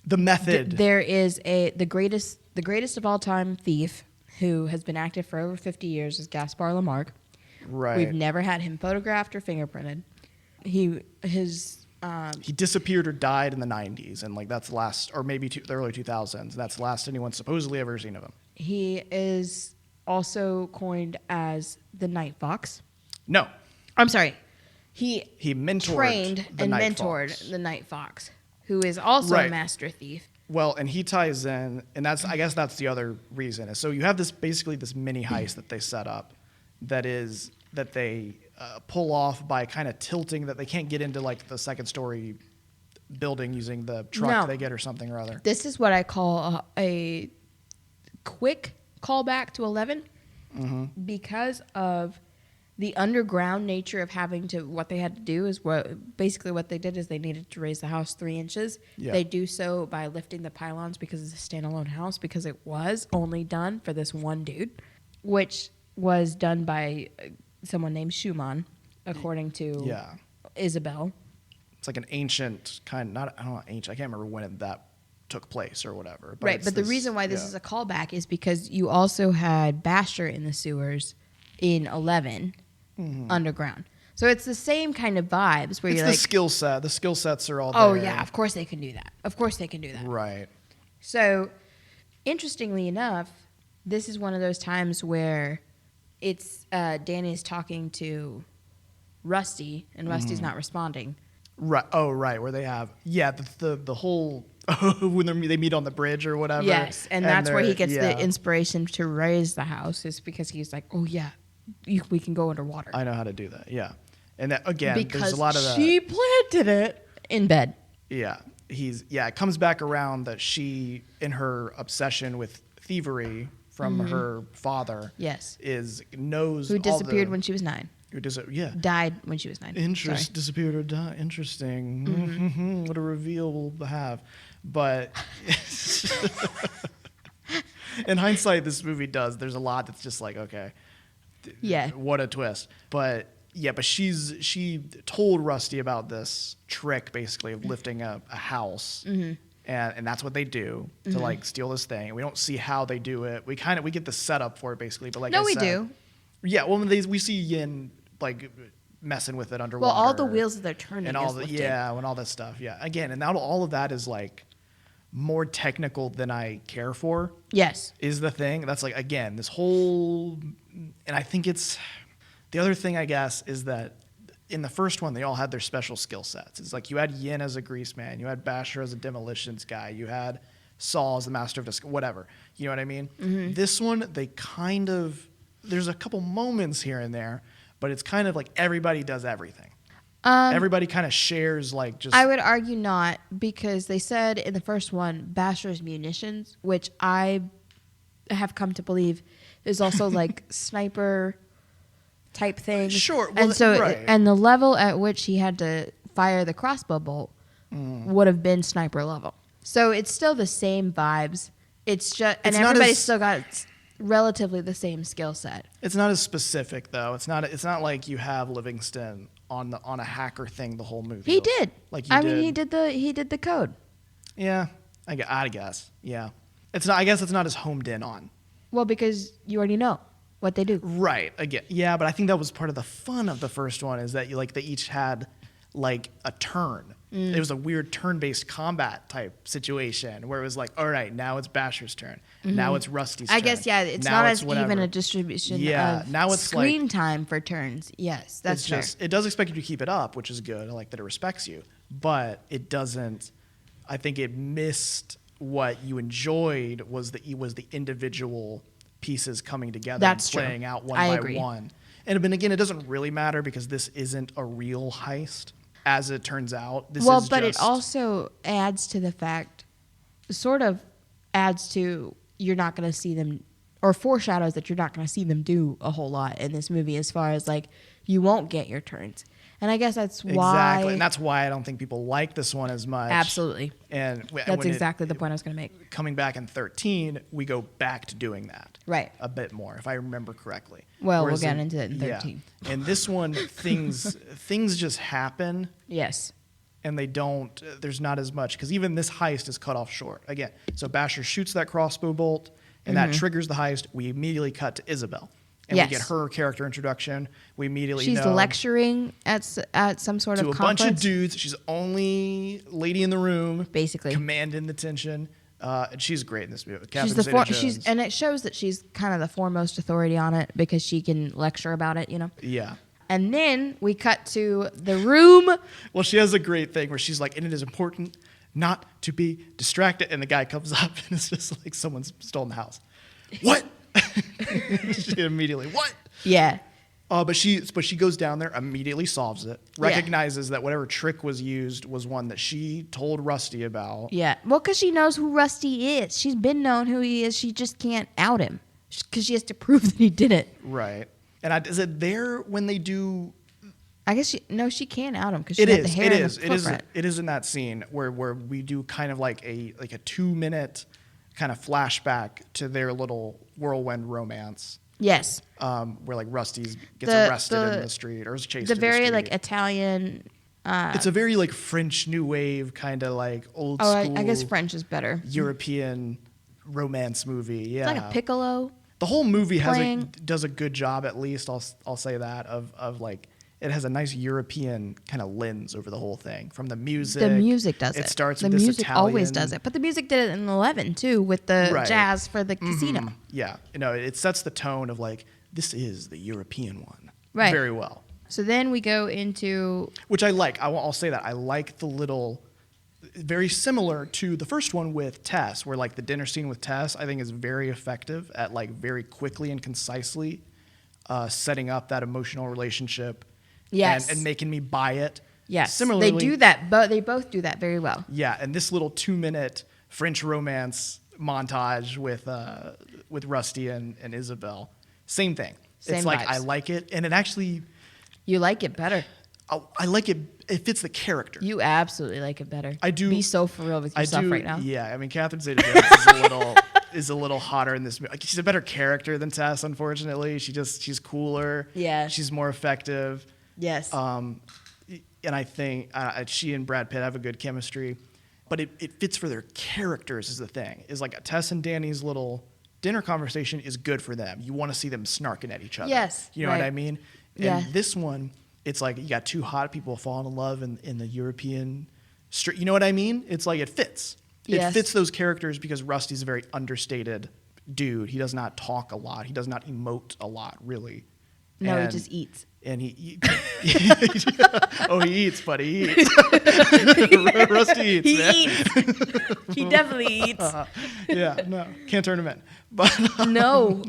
The method. there is the greatest of all time thief who has been active for over 50 years is Gaspar Lamarck. Right. We've never had him photographed or fingerprinted. He disappeared or died in the 90s, and like that's the last, or maybe the early 2000s. That's the last anyone supposedly ever seen of him. He is also coined as the Night Fox. No, I'm sorry. He mentored trained the and Night mentored Fox. the Night Fox, who is also a Right. master thief. Well, and he ties in, and I guess that's the other reason. So you have this mini heist that they set up, that they pull off by kind of tilting that they can't get into like the second story building using the truck No. they get or something or other. This is what I call a quick callback to 11 because of the underground nature of having to. What they had to do is what they did is they needed to raise the house 3 inches. Yeah. They do so by lifting the pylons because it's a standalone house, because it was only done for this one dude, which was done by someone named Schumann, according to Isabel. It's like an ancient kind, I don't know, ancient. I can't remember when that took place or whatever. But Right, but the reason why this is a callback is because you also had Basher in the sewers in 11 underground. So it's the same kind of vibes where it's you're the like, skill set. The skill sets are all there. oh yeah, of course they can do that. Of course they can do that. Right. So, interestingly enough, this is one of those times where it's Danny's talking to Rusty and Rusty's not responding. Right. Oh, right. Where they have, the whole when they meet on the bridge or whatever. Yes, and that's where he gets yeah. the inspiration to raise the house, is because he's like, oh yeah, we can go underwater. I know how to do that. Yeah, and that, again, because there's a lot of that. she planted it in bed. Yeah, it comes back around that she, in her obsession with thievery from her father, Yes. knows Who all disappeared the, when she was 9. yeah. Died when she was 9. Sorry. Disappeared or died. Interesting. What a reveal we'll have. But in hindsight, this movie there's a lot that's just like, okay, Yeah. what a twist. But she told Rusty about this trick, basically, of lifting a house. and that's what they do to like steal this thing. And we don't see how they do it. We get the setup for it basically, but like No, I we said, do. Yeah, well, we see Yin like messing with it underwater. Well, all the wheels that they're turning and all is the lifted. when all that stuff. Yeah, again, and now all of that is like more technical than I care for. Yes. Is the thing that's like again this whole, and I think it's the other thing I guess is that. In the first one, they all had their special skill sets. It's like you had Yin as a grease man, you had Basher as a demolitions guy, you had Saul as the master of whatever. You know what I mean? Mm-hmm. This one, they kind of there's a couple moments here and there, but it's kind of like everybody does everything. Everybody kind of shares like just. I would argue not, because they said in the first one Basher's munitions, which I have come to believe is also like sniper type thing. Sure. Well, and so right. and the level at which he had to fire the crossbow bolt would have been sniper level. So it's still the same vibes. It's just and everybody's still got relatively the same skill set. It's not as specific though. It's not like you have Livingston on a hacker thing the whole movie. He did. Like you mean, he did the code. Yeah, I guess. Yeah, it's not. I guess it's not as homed in on. Well, because you already know what they do. Right. Again, yeah, but I think that was part of the fun of the first one is that they each had like a turn. It was a weird turn-based combat type situation where it was like, all right, now it's Basher's turn. Now it's Rusty's turn. I guess, yeah, it's now not it's as whatever. even a distribution Yeah, of now it's screen time for turns. Yes, that's fair. It does expect you to keep it up, which is good. I like that it respects you. But it doesn't, I think it missed what you enjoyed was the individual pieces coming together That's and true. playing out one I by agree. one. And again, it doesn't really matter because this isn't a real heist, as it turns out. This is But just, it also adds to the fact, sort of adds to you're not going to see them, or foreshadows that you're not going to see them do a whole lot in this movie as far as like you won't get your turns. And I guess that's why. Exactly. And that's why I don't think people like this one as much. Absolutely. And That's exactly the point I was going to make. Coming back in 13, we go back to doing that. Right. A bit more, if I remember correctly. Well, Whereas we'll get into it in 13. Yeah. And this one, things just happen. Yes. And they don't, there's not as much, because even this heist is cut off short. Again, so Basher shoots that crossbow bolt, and that triggers the heist. We immediately cut to Isabel. And we get her character introduction. We immediately She's know lecturing at some sort of to a conference. bunch of dudes. She's the only lady in the room. Basically. Commanding the tension. And she's great in this movie. And it shows that she's kind of the foremost authority on it because she can lecture about it, you know? Yeah. And then we cut to the room. Well, she has a great thing where she's like, and it is important not to be distracted. And the guy comes up and it's just like someone's stolen the house. What? She immediately, what? Yeah. But she goes down there, immediately solves it, recognizes that whatever trick was used was one that she told Rusty about. Yeah. Well, because she knows who Rusty is. She's been known who he is. She just can't out him because she has to prove that he did it. Right. And is it there when they do? I guess she can't out him because she had the hair in the footprint. It is in that scene where we do kind of like a 2-minute kind of flashback to their little whirlwind romance. Yes. Where like Rusty gets arrested in the street or is chased. The in very the street. like Italian. It's a very like French New Wave kind of like old school. I guess French is better. European romance movie. Yeah. It's like a piccolo. The whole movie playing. does a good job, at least I'll say that of like it has a nice European kind of lens over the whole thing. From the music. The music does it. It starts the with this music Italian. always does it, but the music did it in 11 too with the jazz for the casino. Yeah, it sets the tone of like this is the European one, right? Very well. So then we go into which I like. I'll say that I like the little. Very similar to the first one with Tess, where like the dinner scene with Tess, I think is very effective at like very quickly and concisely setting up that emotional relationship. Yes. And making me buy it. Yes. Similarly, they do that, but they both do that very well. Yeah, and this little 2-minute French romance montage with Rusty and Isabel, same thing. It's like vibes. I like it, and it actually. You like it better. I like it. It fits the character. You absolutely like it better. I do. Be so for real with yourself right now. Yeah, I mean, Catherine Zeta-Jones is a little hotter in this movie. Like, she's a better character than Tess. Unfortunately, she's cooler. Yeah. She's more effective. Yes. And I think she and Brad Pitt have a good chemistry. but it fits for their characters is the thing. Is like Tess and Danny's little dinner conversation is good for them. You want to see them snarking at each other. Yes, You know right. what I mean? And Yeah. this one, it's like you got two hot people falling in love in the European street. You know what I mean? It's like it fits. Yes. It fits those characters because Rusty's a very understated dude. He does not talk a lot. He does not emote a lot, really. No, he And- just eats. And he oh, he eats, buddy. He eats. Rusty eats, He man. eats. He definitely eats. Yeah, no, can't turn him in. But No,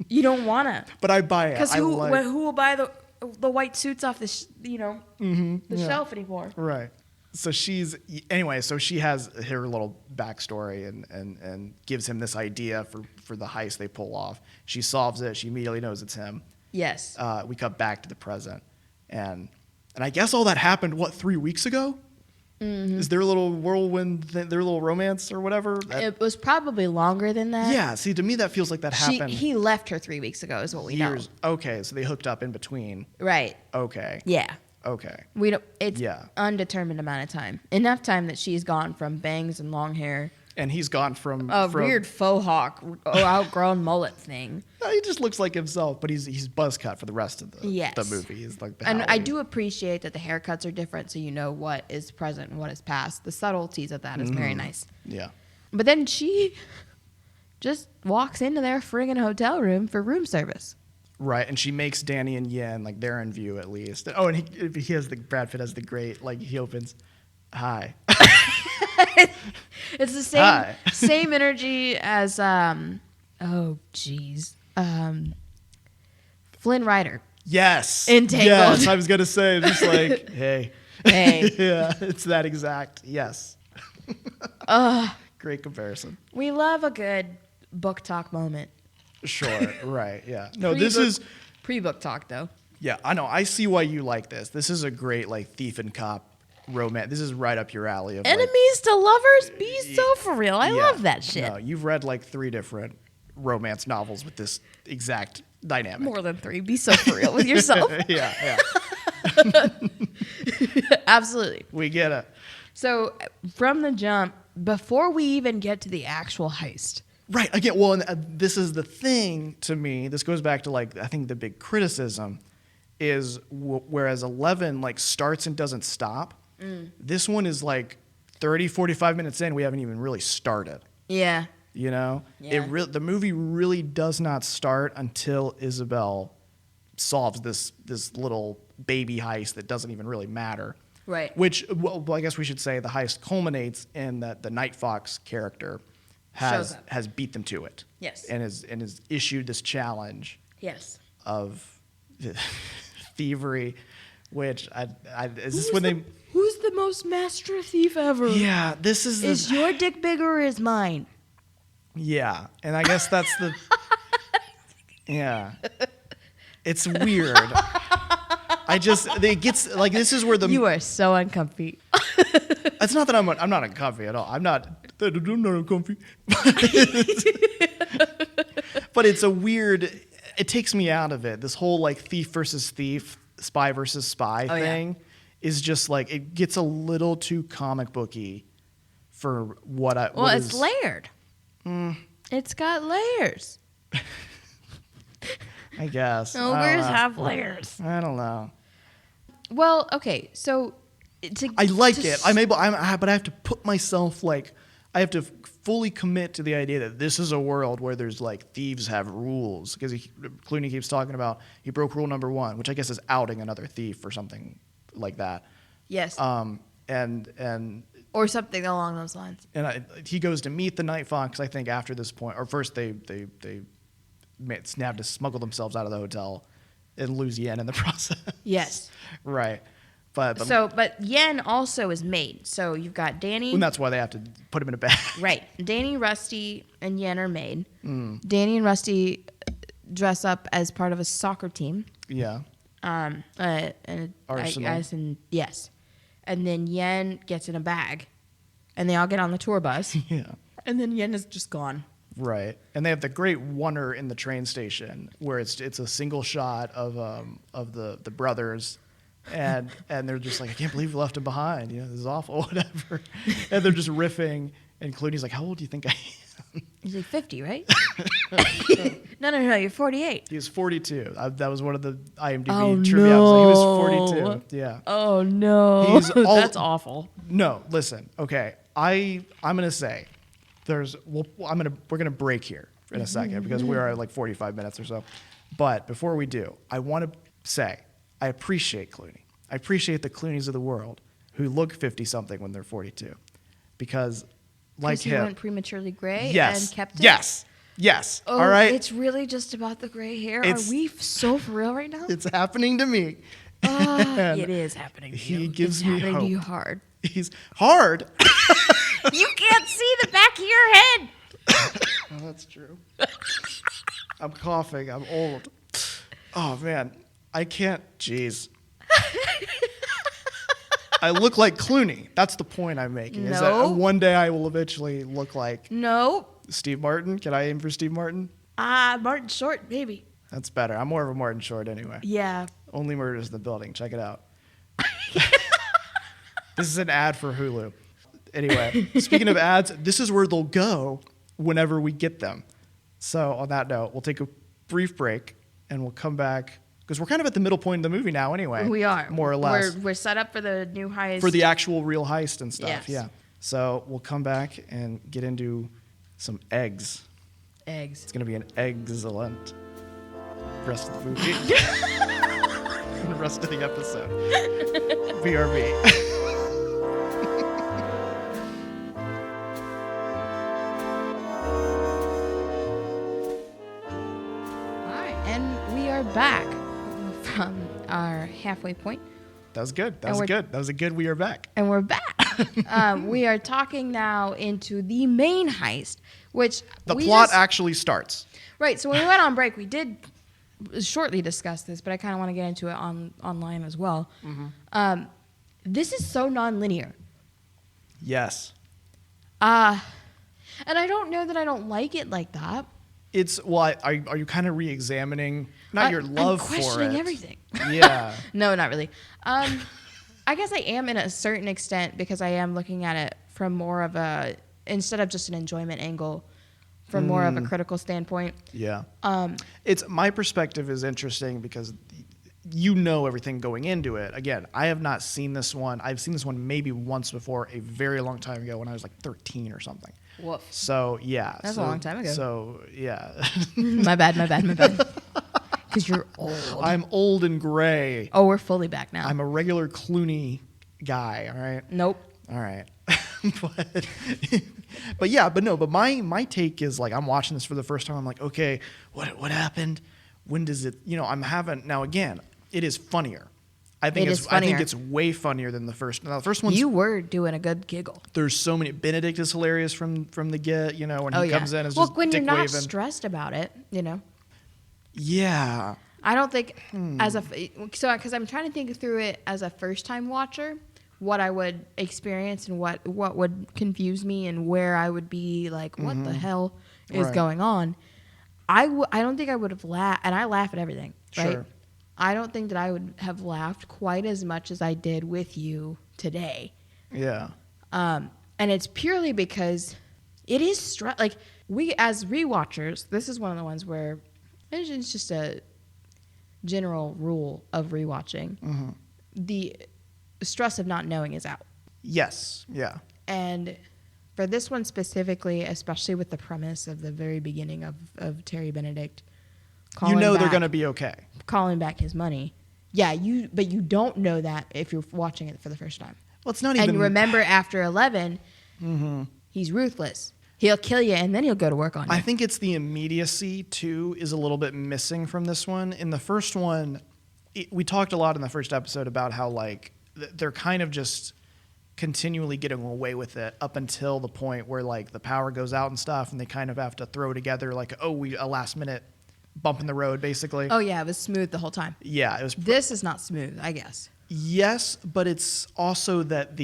you don't wanna. but I buy it. Because I who like, will buy the white suits off the the shelf anymore? right. So anyway. So she has her little backstory and gives him this idea for the heist they pull off. She solves it. She immediately knows it's him. Yes. We cut back to the present, and I guess all that happened 3 weeks ago. Mm-hmm. Is their little whirlwind, their little romance or whatever? It was probably longer than that. Yeah. See, to me that feels like that happened He left her 3 weeks ago, is what we years. know. Okay, so they hooked up in between. Right. Okay. Yeah. Okay. We don't. It's Yeah. undetermined amount of time. Enough time that she's gone from bangs and long hair, And he's gone from a weird faux hawk, outgrown mullet thing. He just looks like himself, but he's buzz cut for the rest of the Yes. movie. He's like the And I Howie. do appreciate that the haircuts are different, so you know what is present and what is past. The subtleties of that is very nice. Yeah. But then she just walks into their friggin' hotel room for room service. Right, and she makes Danny and Yen, like, they're in view at least. Oh, and he has Brad Pitt has the great, like, he opens, hi. It's the same Hi. same energy as Flynn Rider. Yes. Entangled. Yes, I was going to say, just like, hey. Hey. Yeah, it's that exact, yes. Great comparison. We love a good book talk moment. Sure, right, yeah. No, this is, Pre-book talk, though. yeah, I know. I see why you like this. This is a great, like, thief and cop romance. This is right up your alley. Of, like, Enemies to lovers, be so for real. I yeah. love that shit. No, you've read, like, 3 different romance novels with this exact dynamic. More than 3. Be so for real with yourself. Yeah. Absolutely. We get it. So from the jump, before we even get to the actual heist, Right. Again, well, and this is the thing to me. This goes back to, like, I think the big criticism is whereas 11, like, starts and doesn't stop, this one is, like, 30, 45 minutes in, we haven't even really started. yeah, You know? Yeah. The movie really does not start until Isabel solves this little baby heist that doesn't even really matter. right. Which, well, I guess we should say the heist culminates in that the Night Fox character Shows up. has beat them to it. Yes. And has issued this challenge Yes. of thievery, which is this when they? Who's the most master thief ever? Yeah, this is. Is your dick bigger or is mine? Yeah, and I guess that's the. Yeah, it's weird. It gets like this is where the. You are so uncomfy. It's not that I'm not uncomfy at all. I'm not uncomfy. But it's a weird. It takes me out of it. This whole like thief versus thief, spy versus spy Oh, yeah. thing is just like it gets a little too comic booky for what I. Well, what it's is- layered. It's got layers. I guess. Ogres have layers. I don't know. Well, okay, so I like it. But I have to put myself like I have to fully commit to the idea that this is a world where there's like thieves have rules because Clooney keeps talking about he broke rule number 1, which I guess is outing another thief or something like that. yes, And or something along those lines. he goes to meet the Night Fox. I think after this point, or first they have to smuggle themselves out of the hotel and lose Yen in the process. Yes. Right. But But Yen also is made. So you've got Danny. and that's why they have to put him in a bag. Right. Danny, Rusty, and Yen are made. Mm. Danny and Rusty dress up as part of a soccer team. Yeah. And Arsenal. yes. And then Yen gets in a bag, and they all get on the tour bus. Yeah. And then Yen is just gone. Right, and they have the great oneer in the train station where it's a single shot of the brothers and they're just like, I can't believe we left him behind. You know, this is awful, whatever. And they're just riffing, and Clooney's like, how old do you think I am? He's like 50, right? No, you're 48. He was 42. That was one of the IMDb Oh, trivia. no. He was 42. Yeah. Oh no, He's all- that's awful. No, listen. Okay, I'm gonna say we're gonna break here in a second because we are at like 45 minutes or so. But before we do, I want to say I appreciate Clooney. I appreciate the Clooneys of the world who look 50 something when they're 42, because like he him, went prematurely gray yes, and kept it. yes. Oh, All right, it's really just about the gray hair. It's- Are we so for real right now? it's happening to me. And It is happening to he you. gives it's me happening hope. to you hard. He's hard. You can't see the back of your head. Oh, that's true. I'm coughing. I'm old. Oh, man. I can't. Jeez. I look like Clooney. That's the point I'm making. Is that No. one day I will eventually look like No. Steve Martin. Can I aim for Steve Martin? Martin Short, maybe. That's better. I'm more of a Martin Short anyway. Yeah. Only Murders in the Building. Check it out. This is an ad for Hulu. Anyway, speaking of ads, this is where they'll go whenever we get them. So on that note, we'll take a brief break and we'll come back because we're kind of at the middle point of the movie now anyway. We are. More or less. We're set up for the new heist. For the actual real heist and stuff. Yes. Yeah. So we'll come back and get into some eggs. eggs. It's going to be an egg-celent rest of the movie. And the rest of the episode. BRB. Back from our halfway point. That was good. That was a good we are back. And we're back. We are talking now into the main heist, which the plot actually starts. Right. So when we went on break, we did shortly discuss this, but I kind of want to get into it online as well. Mm-hmm. This is so non-linear. Yes. And I don't know that I don't like it like that. It's are you kind of re-examining not your love for it? I'm questioning everything. Yeah. No, not really. I guess I am in a certain extent because I am looking at it from more of a instead of just an enjoyment angle, from more of a critical standpoint. Yeah. It's my perspective is interesting because you know everything going into it. Again, I have not seen this one. I've seen this one maybe once before, a very long time ago when I was like 13 or something. Woof. So yeah, that's a long time ago. So yeah, my bad. Because you're old. I'm old and gray. Oh, we're fully back now. I'm a regular Clooney guy. All right. Nope. All right. but my take is like I'm watching this for the first time. I'm like, okay, what happened? When does it? You know, I'm having now again. It is funnier. I think it's way funnier than the first. Now the first one. You were doing a good giggle. There's so many. Benedict is hilarious from the get. You know when he comes in as just when dick you're not waving. stressed about it, you know. Yeah. I don't think because I'm trying to think through it as a first time watcher, what I would experience and what would confuse me and where I would be like, what the hell is going on? I don't think I would have laughed, and I laugh at everything, right? Sure. I don't think that I would have laughed quite as much as I did with you today. Yeah. And it's purely because it is like we as rewatchers, this is one of the ones where it's just a general rule of rewatching. Mm-hmm. The stress of not knowing is out. Yes. Yeah. And for this one specifically, especially with the premise of the very beginning of Terry Benedict, they're going to be okay. Calling back his money. Yeah, but you don't know that if you're watching it for the first time. Well, it's not even. And remember, after 11, he's ruthless. He'll kill you, and then he'll go to work on you. I think it's the immediacy, too, is a little bit missing from this one. In the first one, we talked a lot in the first episode about how, like, they're kind of just continually getting away with it up until the point where, like, the power goes out and stuff, and they kind of have to throw together, like, a last-minute bump in the road, basically. Oh, yeah, it was smooth the whole time. Yeah, it was. This is not smooth, I guess. Yes, but it's also that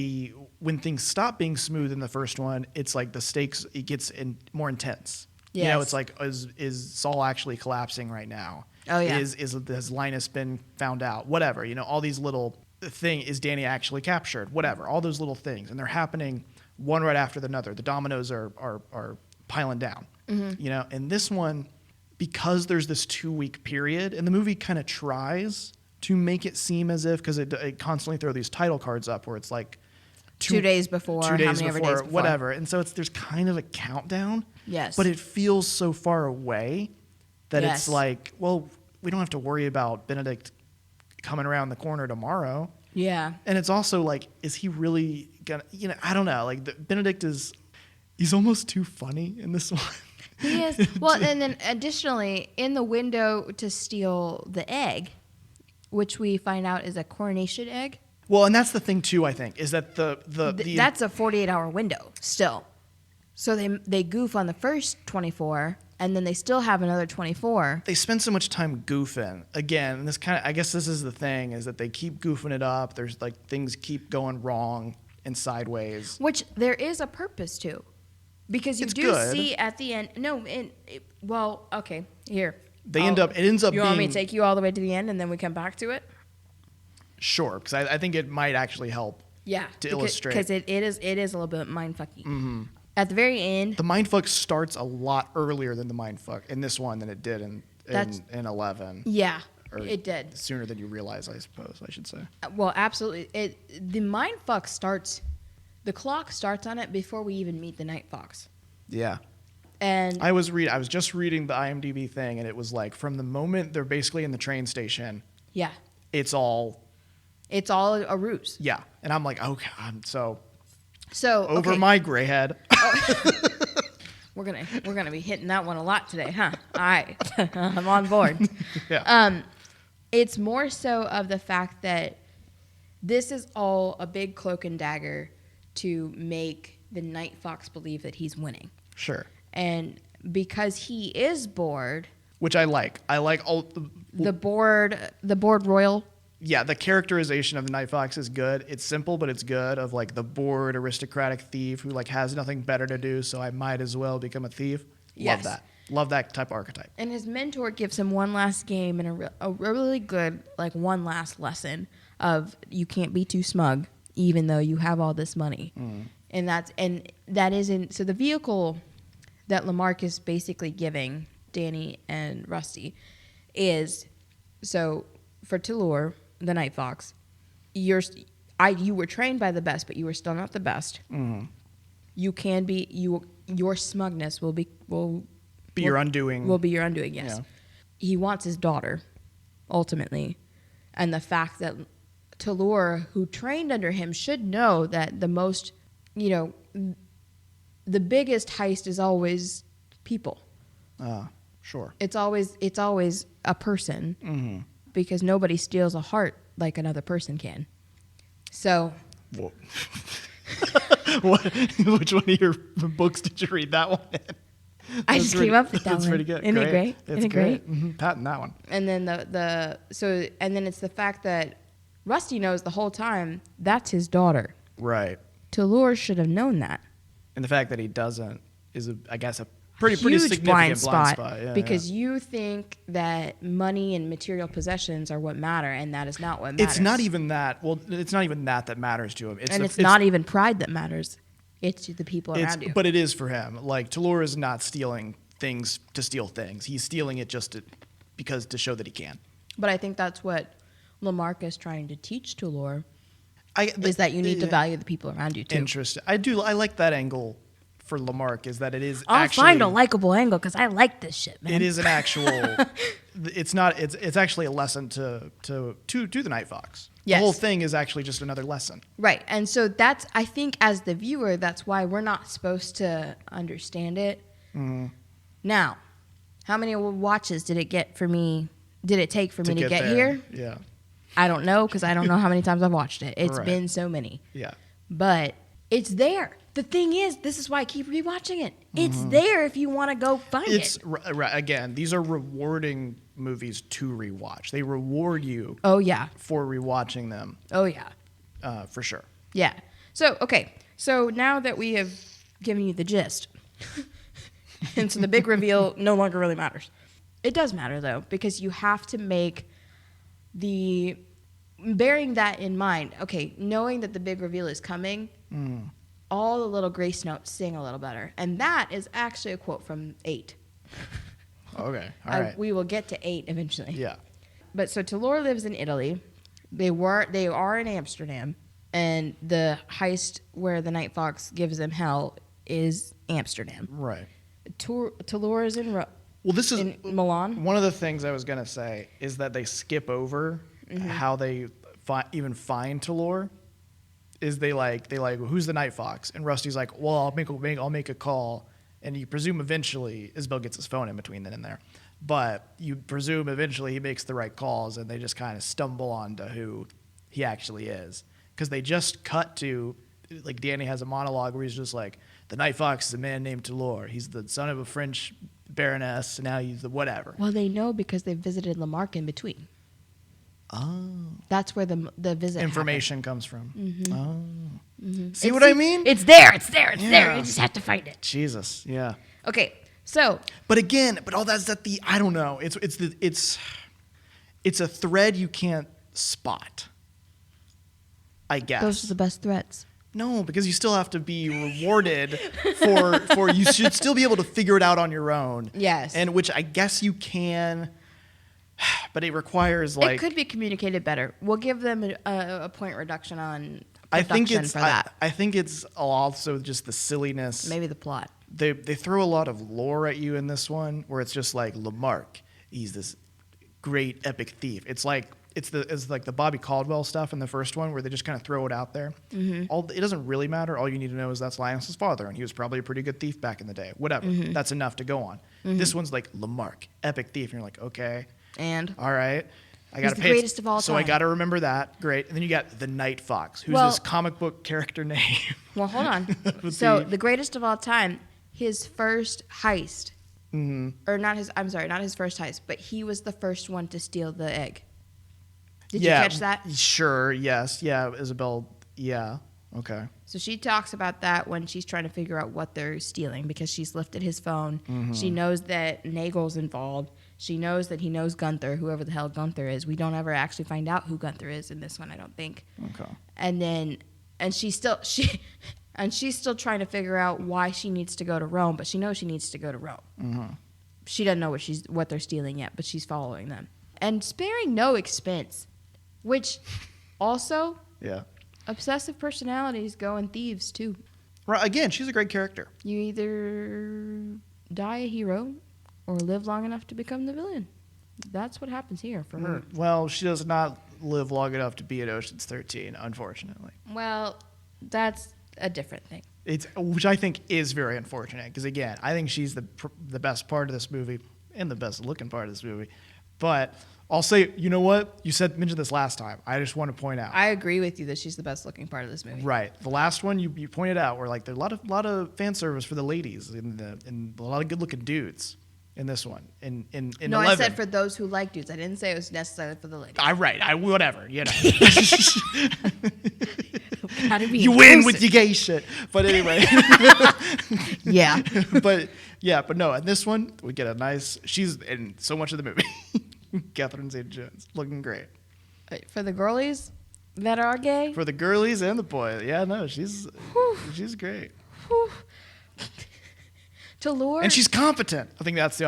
when things stop being smooth in the first one, it's like the stakes, it gets more intense. Yes. You know, it's like, is Saul actually collapsing right now? Oh, yeah. Has Linus been found out? Whatever, you know, all these little thing, is Danny actually captured? Whatever, all those little things, and they're happening one right after another. The dominoes are piling down. You know, and this one, because there's this 2-week period, and the movie kind of tries to make it seem as if, because it constantly throw these title cards up where it's like 2 days before, how many ever days before, whatever, and so there's kind of a countdown. Yes, but it feels so far away that it's like, well, we don't have to worry about Benedict coming around the corner tomorrow. Yeah, and it's also like, is he really gonna? You know, I don't know. Like Benedict he's almost too funny in this one. He is. Well, and then additionally, in the window to steal the egg, which we find out is a coronation egg. Well, and that's the thing too, I think, is that that's a 48-hour window still. So they goof on the first 24, and then they still have another 24. They spend so much time goofing. Again, and I guess this is the thing, is that they keep goofing it up. There's like things keep going wrong and sideways. Which there is a purpose to. Because you see at the end, well, okay, here. It ends up being. You want me to take you all the way to the end and then we come back to it? Sure, because I think it might actually help. Yeah, to illustrate. Because it is a little bit mindfucky. Mm-hmm. At the very end, the mindfuck starts a lot earlier than the mindfuck in this one than it did in 11. Yeah, it did sooner than you realize, I suppose I should say. Well, absolutely. The mindfuck starts. The clock starts on it before we even meet the Night Fox. Yeah. And I was just reading the IMDb thing, and it was like from the moment they're basically in the train station. Yeah. It's all a ruse. Yeah. And I'm like, oh God. So over my gray head. Oh. We're gonna be hitting that one a lot today, huh? All right. I'm on board. Yeah. It's more so of the fact that this is all a big cloak and dagger to make the Night Fox believe that he's winning. Sure. And because he is bored, which I like all the bored royal. Yeah, the characterization of the Night Fox is good. It's simple, but it's good. Of like the bored aristocratic thief who like has nothing better to do, so I might as well become a thief. Yes. Love that type of archetype. And his mentor gives him one last game and a really good like one last lesson of you can't be too smug, even though you have all this money. And that isn't, so the vehicle that Lamarck is basically giving Danny and Rusty is, so for Toulour, the Night Fox, you were trained by the best, but you were still not the best. Mm-hmm. You can be, your smugness will be your undoing. Will be your undoing, yes. Yeah. He wants his daughter, ultimately. And the fact that Toulour, who trained under him, should know that the most, the biggest heist is always people. Sure. It's always a person. Mm-hmm. Because nobody steals a heart like another person can. So. Which one of your books did you read that one in? I just came up with that one. That's pretty good. Isn't it great? It's great. Mm-hmm. Patent that one. And then and then it's the fact that Rusty knows the whole time that's his daughter. Right. Toulour should have known that. And the fact that he doesn't is, I guess, a pretty significant blind spot. Yeah, because you think that money and material possessions are what matter, and that is not what matters. It's not even that. Well, it's not even that matters to him. It's not even pride that matters. It's the people around you. But it is for him. Like, Toulour is not stealing things to steal things. He's stealing it just to show that he can. But I think that's what Lamarck is trying to teach Toulour, is that you need to value the people around you, too. Interesting. I like that angle for Lamarck, is that it is I'll find a likable angle because I like this shit, man. It is an actual. It's not. It's actually a lesson to the Night Fox. Yes. The whole thing is actually just another lesson. Right, and so that's, I think, as the viewer, that's why we're not supposed to understand it. Mm-hmm. Now, how many watches did it take for me to get here? Yeah. I don't know, because I don't know how many times I've watched it. It's been so many. Yeah. But it's there. The thing is, this is why I keep rewatching it. It's there if you want to go find it. Again, these are rewarding movies to rewatch. They reward you. Oh, yeah. For rewatching them. Oh, yeah. For sure. Yeah. So, okay. So now that we have given you the gist, and so the big reveal no longer really matters. It does matter, though, because you have to make bearing that in mind, okay, knowing that the big reveal is coming, all the little grace notes sing a little better. And that is actually a quote from 8. Okay, all right. We will get to 8 eventually. Yeah. But so Talor lives in Italy. They are in Amsterdam, and the heist where the Night Fox gives them hell is Amsterdam. Right. Talor is in this is in Milan. One of the things I was gonna say is that they skip over how they even find Talor. Is they like who's the Night Fox? And Rusty's like, well, I'll make a call, and you presume eventually Isabel gets his phone in between then and there. But you presume eventually he makes the right calls, and they just kind of stumble onto who he actually is. Because they just cut to, like, Danny has a monologue where he's just like, the Night Fox is a man named Talor. He's the son of a French baroness, and now he's the whatever. Well, they know because they visited Lamarck in between. Oh. That's where the visit information comes from. Mm-hmm. Oh. Mm-hmm. See what I mean? It's there. It's there. Yeah. You just have to find it. Jesus, yeah. Okay, so. But all that's at the, I don't know. It's a thread you can't spot, I guess. Those are the best threats. No, because you still have to be rewarded for you should still be able to figure it out on your own. Yes. And which I guess you can, but it requires like. It could be communicated better. We'll give them a point reduction on I production think it's for that. I think it's also just the silliness. Maybe the plot. They throw a lot of lore at you in this one, where it's just like Lamarck, he's this great epic thief. It's like the Bobby Caldwell stuff in the first one, where they just kind of throw it out there. Mm-hmm. It doesn't really matter. All you need to know is that's Linus's father, and he was probably a pretty good thief back in the day. Whatever, that's enough to go on. This one's like Lamarck, epic thief, and you're like, okay, and all right. I he's the greatest of all so I time. got to remember that. Great. And then you got the Night Fox, who's this comic book character name. Well, hold on. So the greatest of all time, his first heist, or not his first heist, but he was the first one to steal the egg. Did you catch that? Sure. Yes. Yeah. Isabel. Yeah. Okay. So she talks about that when she's trying to figure out what they're stealing, because she's lifted his phone. She knows that Nagel's involved. She knows that he knows Gunther, whoever the hell Gunther is. We don't ever actually find out who Gunther is in this one, I don't think. Okay. And she's still trying to figure out why she needs to go to Rome, but she knows she needs to go to Rome. She doesn't know what they're stealing yet, but she's following them. And sparing no expense, which also obsessive personalities go in thieves too. Right. Again, she's a great character. You either die a hero or live long enough to become the villain. That's what happens here for her. Well, she does not live long enough to be at Ocean's 13, unfortunately. Well, that's a different thing. Which I think is very unfortunate, because again, I think she's the best part of this movie and the best looking part of this movie. But I'll say, you know what? You mentioned this last time. I just want to point out. I agree with you that she's the best looking part of this movie. Right. The last one you pointed out where like there's a lot of fan service for the ladies and a lot of good looking dudes in this one. In no, 11. I said for those who like dudes. I didn't say it was necessarily for the ladies. Whatever. You know. You win with your gay shit. But anyway. Yeah. But no, in this one we get a nice. She's in so much of the movie. Catherine Zeta-Jones looking great. For the girlies that are gay? For the girlies and the boys. Yeah, no, she's great. Talor. And she's competent. I think that's the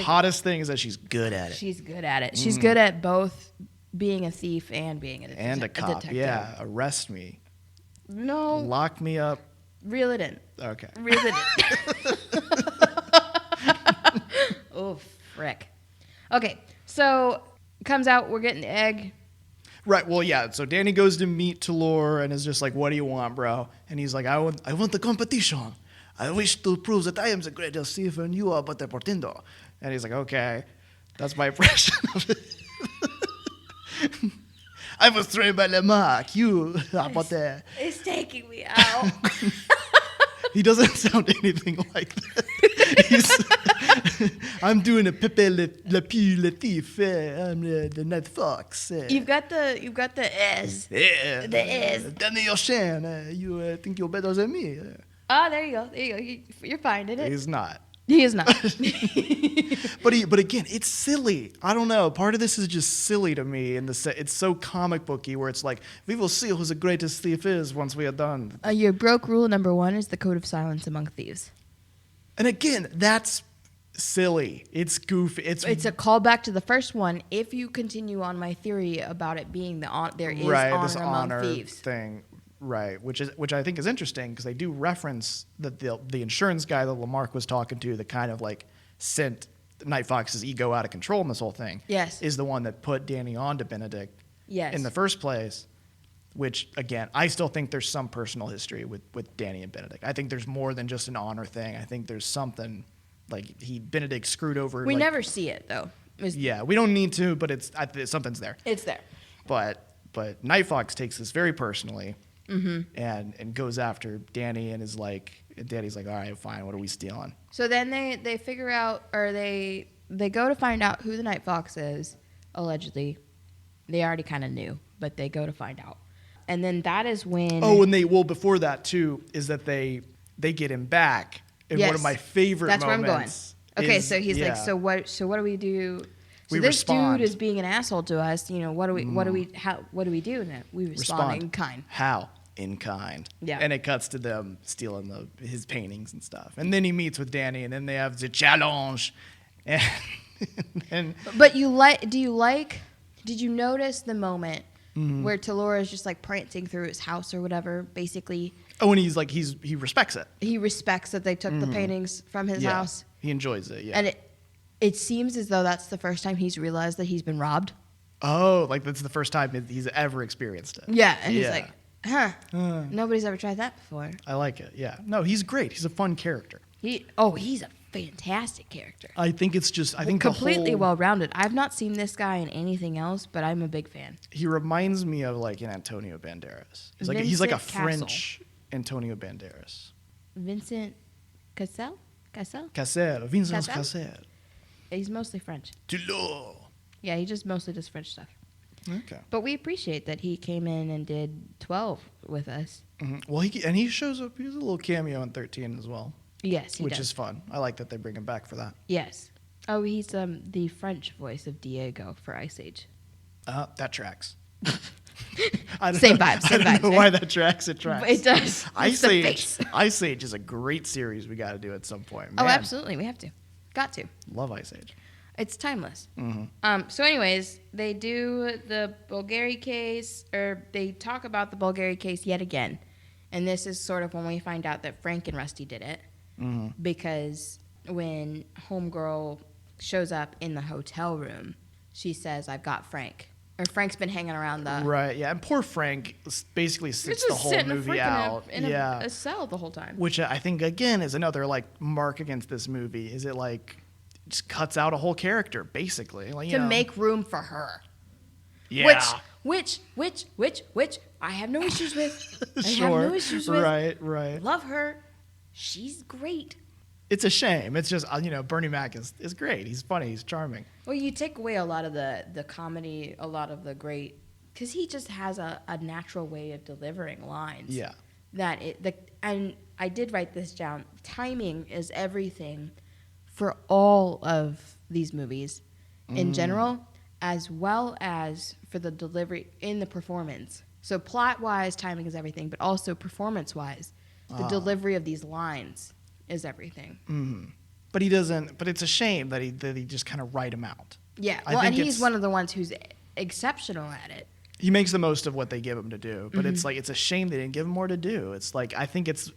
hottest thing is that she's good at it. She's good at it. She's good at both being a thief and being a detective. And a cop. Yeah, arrest me. No. Lock me up. Reel it in. Okay. Reel it in. Oh, frick. Okay, so comes out, we're getting the egg. Right, well, yeah, so Danny goes to meet Talor and is just like, what do you want, bro? And he's like, I want the competition. I wish to prove that I am the greatest thief and you are but a portendo. And he's like, okay, that's my impression of it. I was trained by Lamarck. You are but a... It's taking me out. He doesn't sound anything like that. I'm doing a Pepe Le Pew Le Thief. I'm the Night Fox. You've got the S. Yeah. The S. Danny Ocean. You think you're better than me. Oh, there you go. You're finding it. He's not. He is not. But again, it's silly. I don't know. Part of this is just silly to me. It's so comic booky, where it's like, we will see who the greatest thief is once we are done. Your broke rule number 1 is the code of silence among thieves. And again, that's silly. It's goofy. It's a callback to the first one. If you continue on my theory about it being there is honor this among honor thieves thing, right? Which I think is interesting, because they do reference that the insurance guy that Lamarck was talking to, that kind of like sent Night Fox's ego out of control in this whole thing. Yes, is the one that put Danny on to Benedict. Yes, in the first place. Which, again, I still think there's some personal history with Danny and Benedict. I think there's more than just an honor thing. I think there's something, like, Benedict screwed over. We never see it, though. Yeah, we don't need to, but something's there. It's there. But Night Fox takes this very personally, and goes after Danny, and Danny's like, all right, fine, what are we stealing? So then they figure out, or they go to find out who the Night Fox is, allegedly. They already kind of knew, but they go to find out. And then that is when... Oh, and before that, too, is that they get him back. And one of my favorite moments... That's where I'm going. Okay, so he's like, so what do we do? So this respond. dude is being an asshole to us. You know, what do we do? And we respond in kind. How? In kind. Yeah. And it cuts to them stealing his paintings and stuff. And then he meets with Danny, and then they have the challenge. But did you notice the moment where Talora is just like prancing through his house or whatever, basically? Oh, and he respects it. He respects that they took the paintings from his house. He enjoys it, yeah. And it seems as though that's the first time he's realized that he's been robbed. Oh, like that's the first time he's ever experienced it. Yeah, and he's like, nobody's ever tried that before. I like it, yeah. No, he's great. He's a fun character. He's a fantastic character. I think it's just, completely well-rounded. I've not seen this guy in anything else, but I'm a big fan. He reminds me of like an Antonio Banderas. He's like a French Antonio Banderas. Vincent Cassel? Vincent Cassel. He's mostly French. Toulouse. Yeah, he just mostly does French stuff. Okay. But we appreciate that he came in and did 12 with us. Mm-hmm. Well, he shows up. He has a little cameo in 13 as well. Yes, which is fun. I like that they bring him back for that. Yes. Oh, he's the French voice of Diego for Ice Age. That tracks. Same vibes. I don't know why that tracks. It tracks. It does. Ice Age is a great series we got to do at some point. Man. Oh, absolutely. We have to. Got to. Love Ice Age. It's timeless. Mm-hmm. So anyways, they do the Bulgari case, or they talk about the Bulgari case yet again. And this is sort of when we find out that Frank and Rusty did it. Mm-hmm. Because when Homegirl shows up in the hotel room, she says, I've got Frank. Or Frank's been hanging around the... Right, yeah. And poor Frank basically sits the whole movie out. In a cell the whole time. Which I think, again, is another like mark against this movie. Is it like... just cuts out a whole character, basically. Like, to make room for her. Yeah. Which I have no issues with. I have no issues with. Right. Love her. She's great. It's a shame. It's just, Bernie Mac is great. He's funny. He's charming. Well, you take away a lot of the comedy, a lot of the great, because he just has a natural way of delivering lines. Yeah. And I did write this down. Timing is everything for all of these movies in general, as well as for the delivery in the performance. So plot-wise, timing is everything, but also performance-wise, the delivery of these lines is everything. Mm-hmm. But he doesn't. But it's a shame that he just kind of write him out. Yeah, and he's one of the ones who's exceptional at it. He makes the most of what they give him to do, but it's like it's a shame they didn't give him more to do. It's like I think it's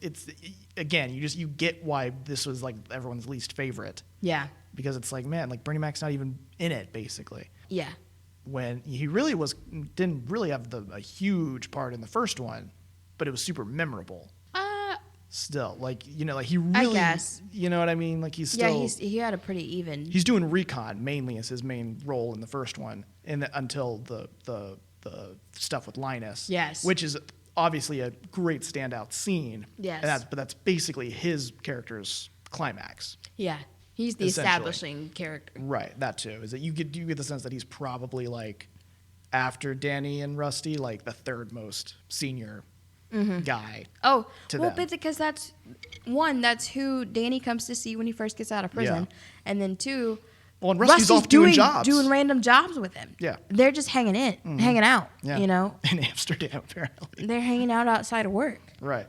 again you get why this was like everyone's least favorite. Yeah, because it's like, man, like Bernie Mac's not even in it basically. Yeah, when he really didn't really have a huge part in the first one, but it was super memorable. Still, like he really, I guess. You know what I mean? Like he's still he had a pretty even. He's doing recon mainly as his main role in the first one, until the stuff with Linus. Yes. Which is obviously a great standout scene. Yes. But that's basically his character's climax. Yeah. He's the establishing character. Right. That too. Is that you get the sense that he's probably like after Danny and Rusty, like the third most senior guy. Oh, to well, them. but because that's who Danny comes to see when he first gets out of prison. Yeah. And then 2, Well, and Rusty's off doing jobs. Doing random jobs with him. Yeah. They're just hanging out, Yeah. you know. In Amsterdam, apparently. They're hanging out outside of work. Right.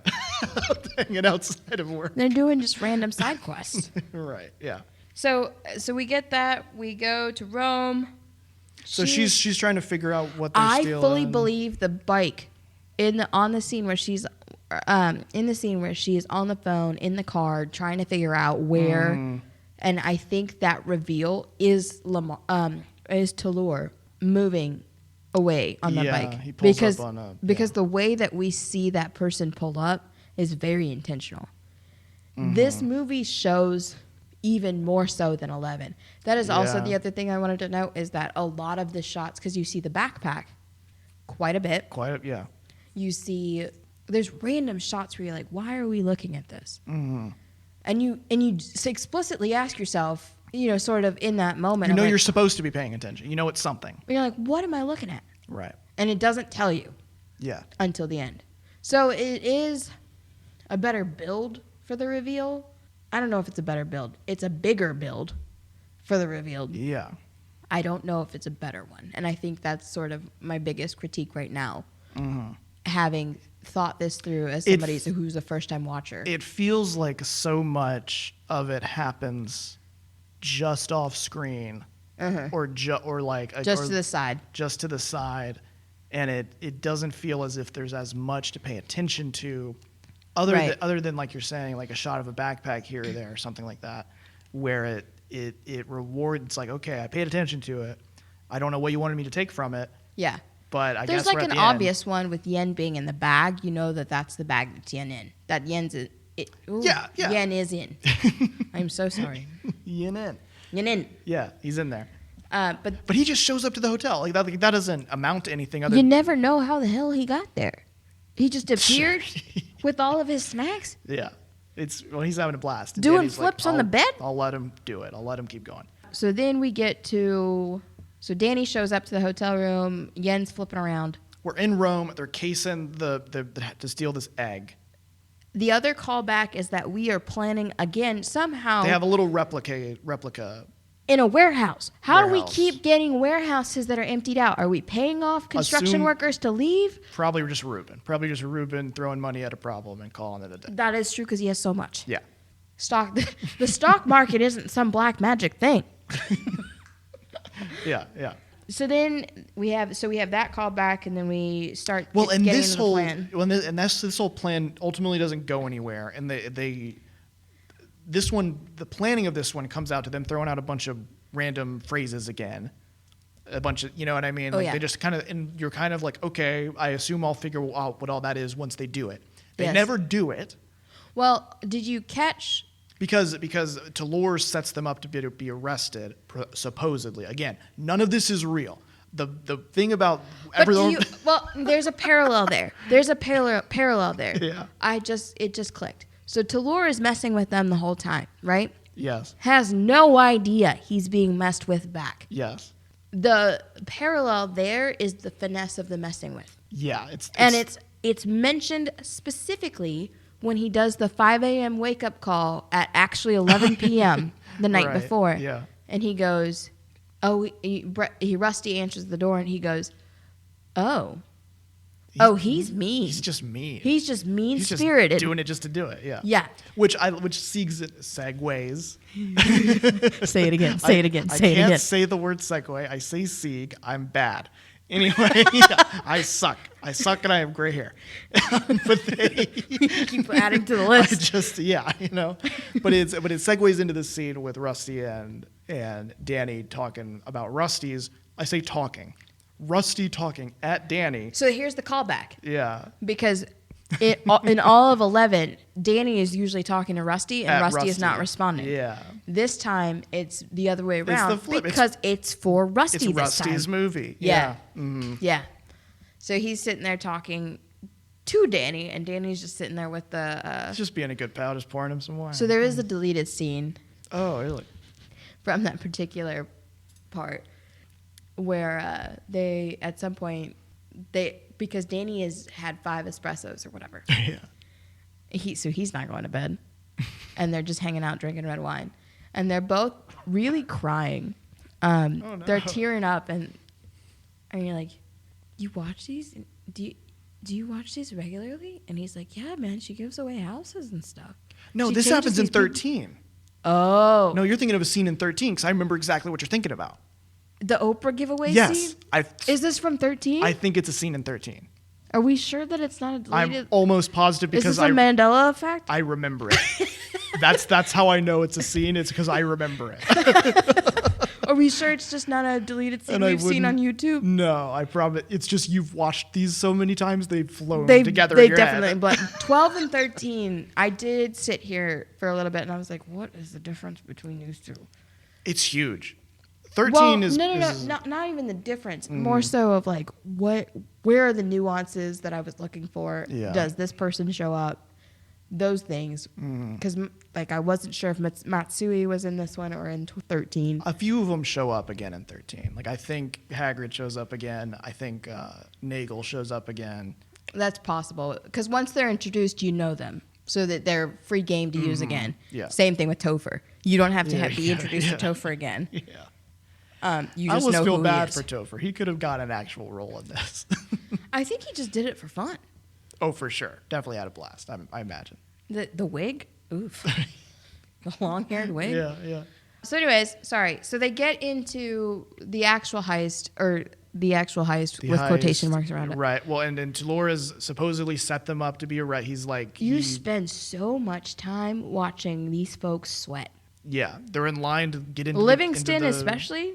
Hanging outside of work. They're doing just random side quests. Right, yeah. So we get that. We go to Rome. So she's trying to figure out what they're I stealing. fully believe the bike on the scene where she's in the scene where she is on the phone in the car trying to figure out where, and I think that reveal is Talor moving away on the bike. He pulls up on a, because the way that we see that person pull up is very intentional. This movie shows even more so than 11. That is also the other thing I wanted to note is that a lot of the shots, because you see the backpack quite a bit. Yeah. You see, there's random shots where you're like, why are we looking at this? And you explicitly ask yourself, you know, sort of in that moment. You know like, you're supposed to be paying attention. You know it's something. you're like, what am I looking at? Right. And it doesn't tell you Yeah. until the end. So it is a better build for the reveal. I don't know if it's a better build. It's a bigger build for the reveal. Yeah. I don't know if it's a better one. And I think that's sort of my biggest critique right now. Having thought this through as somebody who's a first-time watcher. It feels like so much of it happens just off screen or like Just to the side. Just to the side. And it doesn't feel as if there's as much to pay attention to other than like you're saying, like a shot of a backpack here or there or something like that, where it rewards. It's like, okay, I paid attention to it. I don't know what you wanted me to take from it. Yeah. But I There's guess like we're at an the end. obvious one with Yen being in the bag. You know that's the bag that's Yen in. That Yen's in. Yeah. Yen is in. I'm so sorry. Yen in. Yen in. Yeah, he's in there. But But he just shows up to the hotel. Like that doesn't amount to anything other you never know how the hell he got there. He just appeared with all of his snacks. Yeah. He's having a blast. And Doing Danny's like, flips on the bed? I'll let him do it. I'll let him keep going. So then we get to... So Danny shows up to the hotel room. Yen's flipping around. We're in Rome. They're casing to steal this egg. The other callback is that we are planning, again, somehow... They have a little replica. In a warehouse. How do we Warehouse. keep getting warehouses that are emptied out? Are we paying off construction workers to leave? Probably just Ruben throwing money at a problem and calling it a day. That is true because he has so much. Yeah. The stock market isn't some black magic thing. Yeah. So then we have that callback, and then we start And getting this into whole the plan. this whole plan ultimately doesn't go anywhere, and the planning of this one comes out to them throwing out a bunch of random phrases again, a bunch of, you know what I mean? They just kind of, and you're kind of like, okay, I assume I'll figure out what all that is once they do it. They Yes. never do it. Well, did you catch? Because Talor sets them up to be arrested, supposedly. Again, none of this is real. The thing about everyone. There's a parallel there. There's a parallel there. Yeah. It just clicked. So Talor is messing with them the whole time, right? Yes. Has no idea he's being messed with back. Yes. The parallel there is the finesse of the messing with. Yeah. It's mentioned specifically when he does the 5 a.m. wake-up call at actually 11 p.m. the night Right, before. yeah. And he goes, Rusty answers the door, and he goes, he's mean. He's just mean. He's just mean-spirited. He's just doing it just to do it, yeah. Yeah. Which segues. Say it again. I can't say the word segue. I say sieg. I'm bad. Anyway, I suck. And I have gray hair. But they keep adding to the list. But it segues into the scene with Rusty and Danny talking about Rusty talking at Danny. So here's the callback. Yeah. Because in all of 11, Danny is usually talking to Rusty, and Rusty is not responding. Yeah. This time, it's the other way around the flip. because it's for Rusty It's this Rusty's time. movie. Yeah. Mm-hmm. Yeah. So he's sitting there talking to Danny, and Danny's just sitting there with the... He's just being a good pal, just pouring him some wine. So there is a deleted scene Oh, really? from that particular part where they, at some point, because Danny has had 5 espressos or whatever. Yeah. So he's not going to bed, and they're just hanging out drinking red wine, and they're both really crying. No. They're tearing up, and you're like, you watch these? Do you watch these regularly? And he's like, yeah, man. She gives away houses and stuff. No, She this changes happens in these people- 13. Oh, No, you're thinking of a scene in 13 because I remember exactly what you're thinking about. the Oprah giveaway Yes, scene. I Is this from 13? I think it's a scene in 13. Are we sure that it's not a I'm deleted? almost positive Is because this a Mandela effect? I remember it. That's how I know it's a scene. It's because I remember it. Are we sure it's just not a deleted scene And I we've seen on wouldn't- YouTube? No, I promise. It's just you've watched these so many times they've flown They together. They in your definitely. head. But 12 and 13, I did sit here for a little bit and I was like, what is the difference between these two? It's huge. 13 Well, is no, is- not even the difference. More so of like where are the nuances that I was looking for? Yeah. Does this person show up? Those things, because like I wasn't sure if Matsui was in this one or in 13. A few of them show up again in 13. Like I think Hagrid shows up again. I think Nagel shows up again. That's possible because once they're introduced, you know them, so that they're free game to use again. Yeah. Same thing with Topher. You don't have to be Yeah, introduced yeah. to Topher again. Yeah. You I just almost know feel who bad he for is. Topher. He could have got an actual role in this. I think he just did it for fun. Oh, for sure. Definitely had a blast. I imagine. The wig, oof, the long-haired wig. Yeah. So, anyways, sorry. So they get into the actual heist, The with heist, quotation marks around it. Right. Well, and then Dolores supposedly set them up to be a right. He's like, You spend so much time watching these folks sweat. yeah, they're in line to get into Livingston, into the, especially,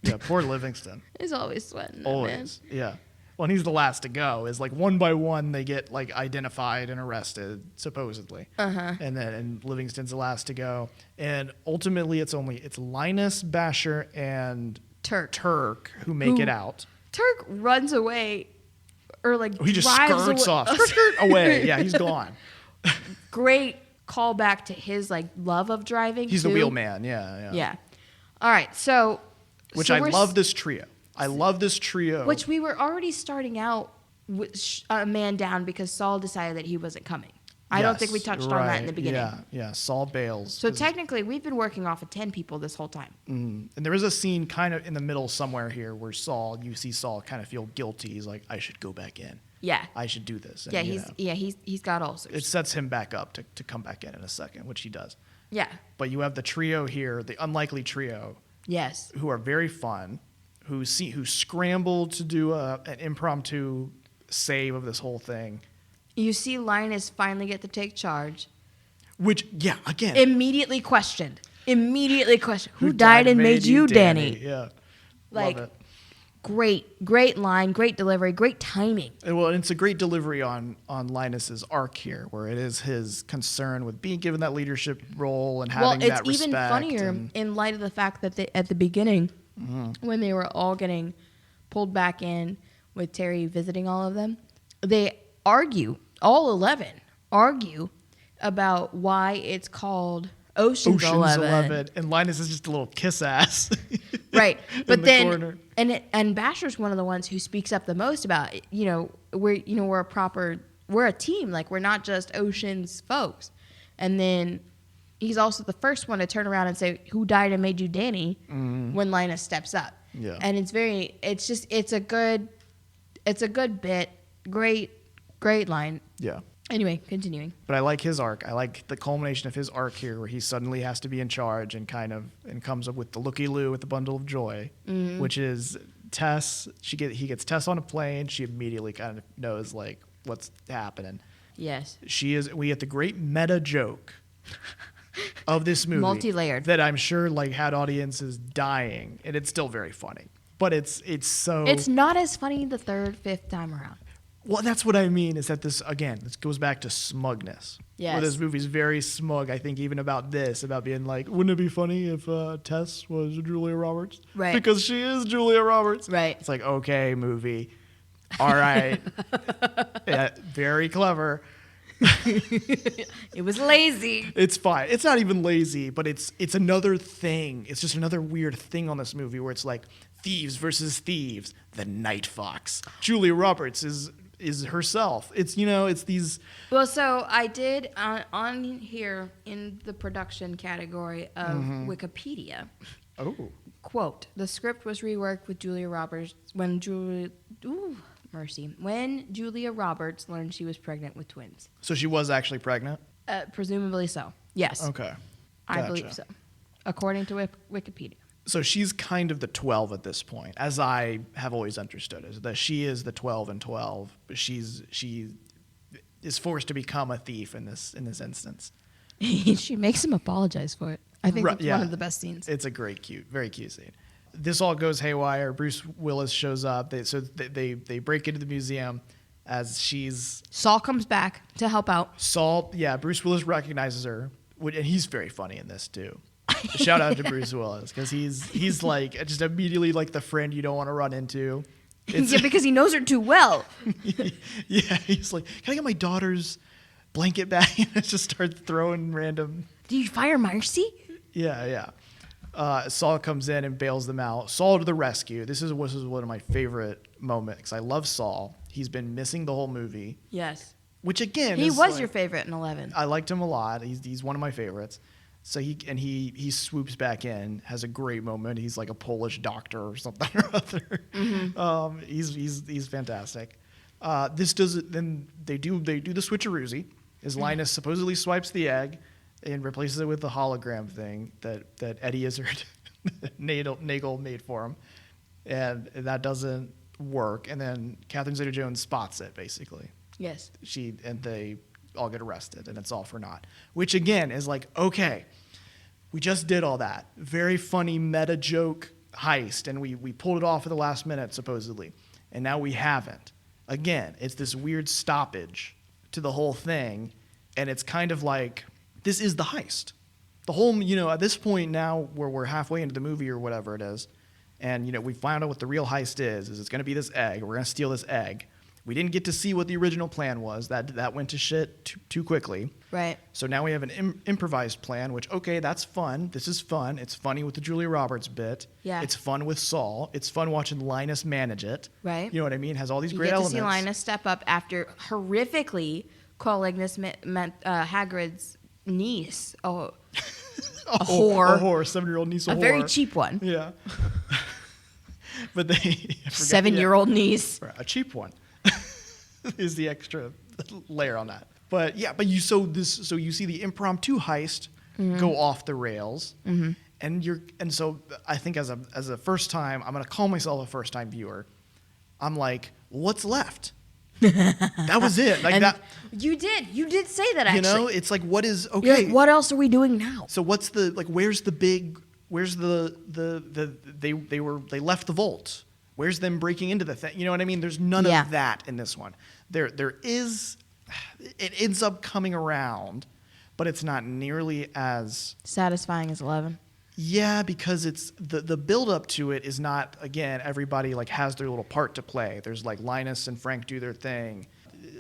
Yeah, poor Livingston. is always sweating. Man. Always. Yeah. Well, and he's the last to go. Is like one by one they get like identified and arrested supposedly. And Livingston's the last to go. And ultimately it's Linus, Basher, and Turk who make it out. Turk runs away, or like He just drives skirts away. off away. Yeah, he's gone. Great callback to his like love of driving. He's the too. wheelman. Yeah. Yeah. All right. So. Which so I we're love this trio. I love this trio. Which we were already starting out with a man down because Saul decided that he wasn't coming. I don't think we touched on that in the beginning. Yeah. Saul bails. So technically, we've been working off of 10 people this whole time. And there is a scene kind of in the middle somewhere here where you see Saul kind of feel guilty. He's like, I should go back in. Yeah. I should do this. And, Yeah, he's got ulcers. It sets him back up to come back in a second, which he does. Yeah. But you have the trio here, the unlikely trio, Yes. who are very fun, who scramble to do an impromptu save of this whole thing. You see Linus finally get to take charge. Which, yeah, again. Immediately questioned. Who died and made you, Danny? Yeah. Like, Love it. great line, great delivery, great timing. Well, it's a great delivery on Linus's arc here, where it is his concern with being given that leadership role and having that respect. Well, it's even funnier in light of the fact that at the beginning, when they were all getting pulled back in with Terry visiting all of them, they all 11 argue about why it's called Ocean's 11. And Linus is just a little kiss ass. Right. But the then corner. and Basher's one of the ones who speaks up the most about it. We're a team, like we're not just Ocean's folks. And then he's also the first one to turn around and say, who died and made you Danny, when Linus steps up. Yeah. And it's a good bit. Great line. Yeah. Anyway, continuing. But I like his arc. I like the culmination of his arc here, where he suddenly has to be in charge and comes up with the looky-loo with the bundle of joy, which is Tess. He gets Tess on a plane. She immediately kind of knows like what's happening. Yes. We get the great meta joke of this movie, Multi-layered, that I'm sure like had audiences dying, and it's still very funny. But it's so. It's not as funny the third, fifth time around. Well, that's what I mean, is that this goes back to smugness. Yes. Where this movie's very smug, I think, even about being like, wouldn't it be funny if Tess was Julia Roberts? Right. Because she is Julia Roberts. Right. It's like, okay, movie. All right. Yeah, very clever. It was lazy. It's fine. It's not even lazy, but it's another thing. It's just another weird thing on this movie where it's like thieves versus thieves. The Night Fox. Julia Roberts is herself. It's it's these. Well, so I did on here in the production category of Wikipedia. Oh. Quote: the script was reworked with Julia Roberts when Julia Roberts learned she was pregnant with twins. So she was actually pregnant? Presumably so. Yes. Okay. I believe so. According to Wikipedia. So she's kind of the 12 at this point, as I have always understood, is that she is the 12 and 12, but she is forced to become a thief in this instance. She makes him apologize for it. I think that's one of the best scenes. It's a very cute scene. This all goes haywire. Bruce Willis shows up. They break into the museum as Saul comes back to help out. Bruce Willis recognizes her, and he's very funny in this too. Shout out to Bruce Willis because he's like just immediately like the friend you don't want to run into. Yeah, because he knows her too well. Yeah, he's like, can I get my daughter's blanket back? And just start throwing random. Do you fire Marcy? Yeah. Saul comes in and bails them out. Saul to the rescue. This is one of my favorite moments because I love Saul. He's been missing the whole movie. Yes. Which again, he was your favorite in 11. I liked him a lot. He's one of my favorites. So he swoops back in, has a great moment. He's like a Polish doctor or something or other. Mm-hmm. He's fantastic. Then they do the switcheroozy. As Linus supposedly swipes the egg and replaces it with the hologram thing that Eddie Izzard Nagel made for him, and that doesn't work. And then Catherine Zeta-Jones spots it basically. Yes. They all get arrested, and it's all for naught. Which again is like, okay, we just did all that very funny meta joke heist, and we pulled it off at the last minute supposedly, and now we haven't. Again, it's this weird stoppage to the whole thing, and it's kind of like this is the heist. The whole, at this point now where we're halfway into the movie or whatever it is, and we found out what the real heist is it's going to be this egg. We're going to steal this egg. We didn't get to see what the original plan was. That went to shit too quickly. Right. So now we have an improvised plan, which, okay, that's fun. This is fun. It's funny with the Julia Roberts bit. Yeah. It's fun with Saul. It's fun watching Linus manage it. Right. You know what I mean? It has all these you great get elements. to see Linus step up after horrifically calling this Hagrid's niece a whore. A whore, 7-year-old niece, a whore. A very cheap one. Yeah. But they... 7-year-old niece. A cheap one. Is the extra layer on that. But yeah, you so you see the impromptu heist go off the rails, and so I think as a first time, I'm gonna call myself a first time viewer. I'm like, what's left? That was it. Like and that. You did say that actually. It's like what is okay? You're like, what else are we doing now? So what's the like? Where's the they left the vault. Where's them breaking into the thing? You know what I mean? There's none of that in this one. There is. It ends up coming around, but it's not nearly as satisfying as 11. Yeah, because it's the build up to it is not, again, everybody like has their little part to play. There's like Linus and Frank do their thing.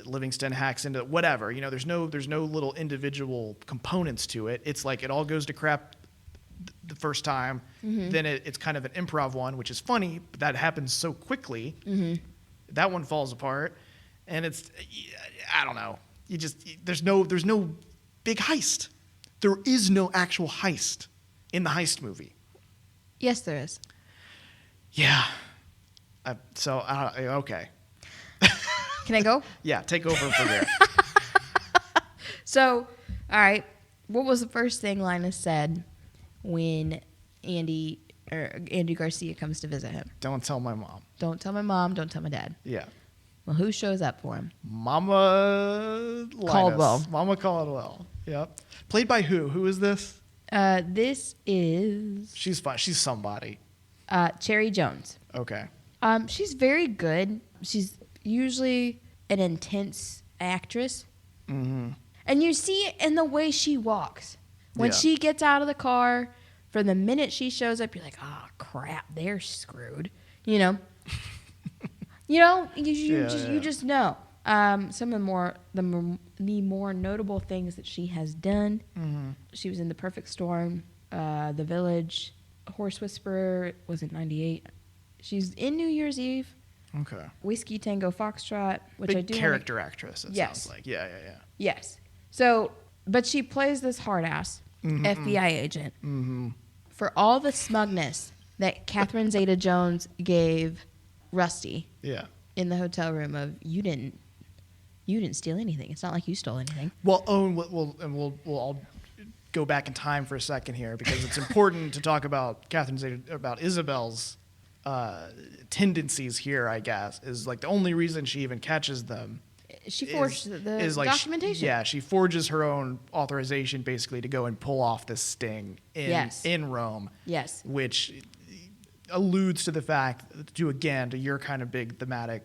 Livingston hacks into whatever. There's no little individual components to it. It's like it all goes to crap the first time. Mm-hmm. Then it's kind of an improv one, which is funny, but that happens so quickly. Mm-hmm. That one falls apart, and it's I don't know. There's no big heist. There is no actual heist in the heist movie. Yes, there is. Yeah. Okay. Can I go? Yeah, take over from there. So, all right. What was the first thing Linus said when Andy Garcia comes to visit him? Don't tell my mom. Don't tell my mom. Don't tell my dad. Yeah. Well, who shows up for him? Mama Linus. Caldwell. Mama Caldwell. Yep. Played by who? Who is this? This is... She's fine. She's somebody. Cherry Jones. Okay. She's very good. She's usually an intense actress. Mm-hmm. And you see it in the way she walks. When she gets out of the car, from the minute she shows up, you're like, oh, crap, they're screwed. You know? You just know. Some of the more notable things that she has done. Mm-hmm. She was in The Perfect Storm, The Village, Horse Whisperer was in '98. She's in New Year's Eve, Okay. Whiskey Tango Foxtrot, which Big I do character actress, it Yes. sounds like. Yeah. Yes. So, but she plays this hard ass FBI agent for all the smugness that Catherine Zeta-Jones gave Rusty Yeah. in the hotel room of you didn't steal anything. It's not like you stole anything. Well, we'll all go back in time for a second here because it's important to talk about about Isabel's tendencies here. I guess is like the only reason she even catches them. She forged the is like documentation. She forges her own authorization basically to go and pull off this sting in Rome. Yes. Which alludes to the fact to your kind of big thematic,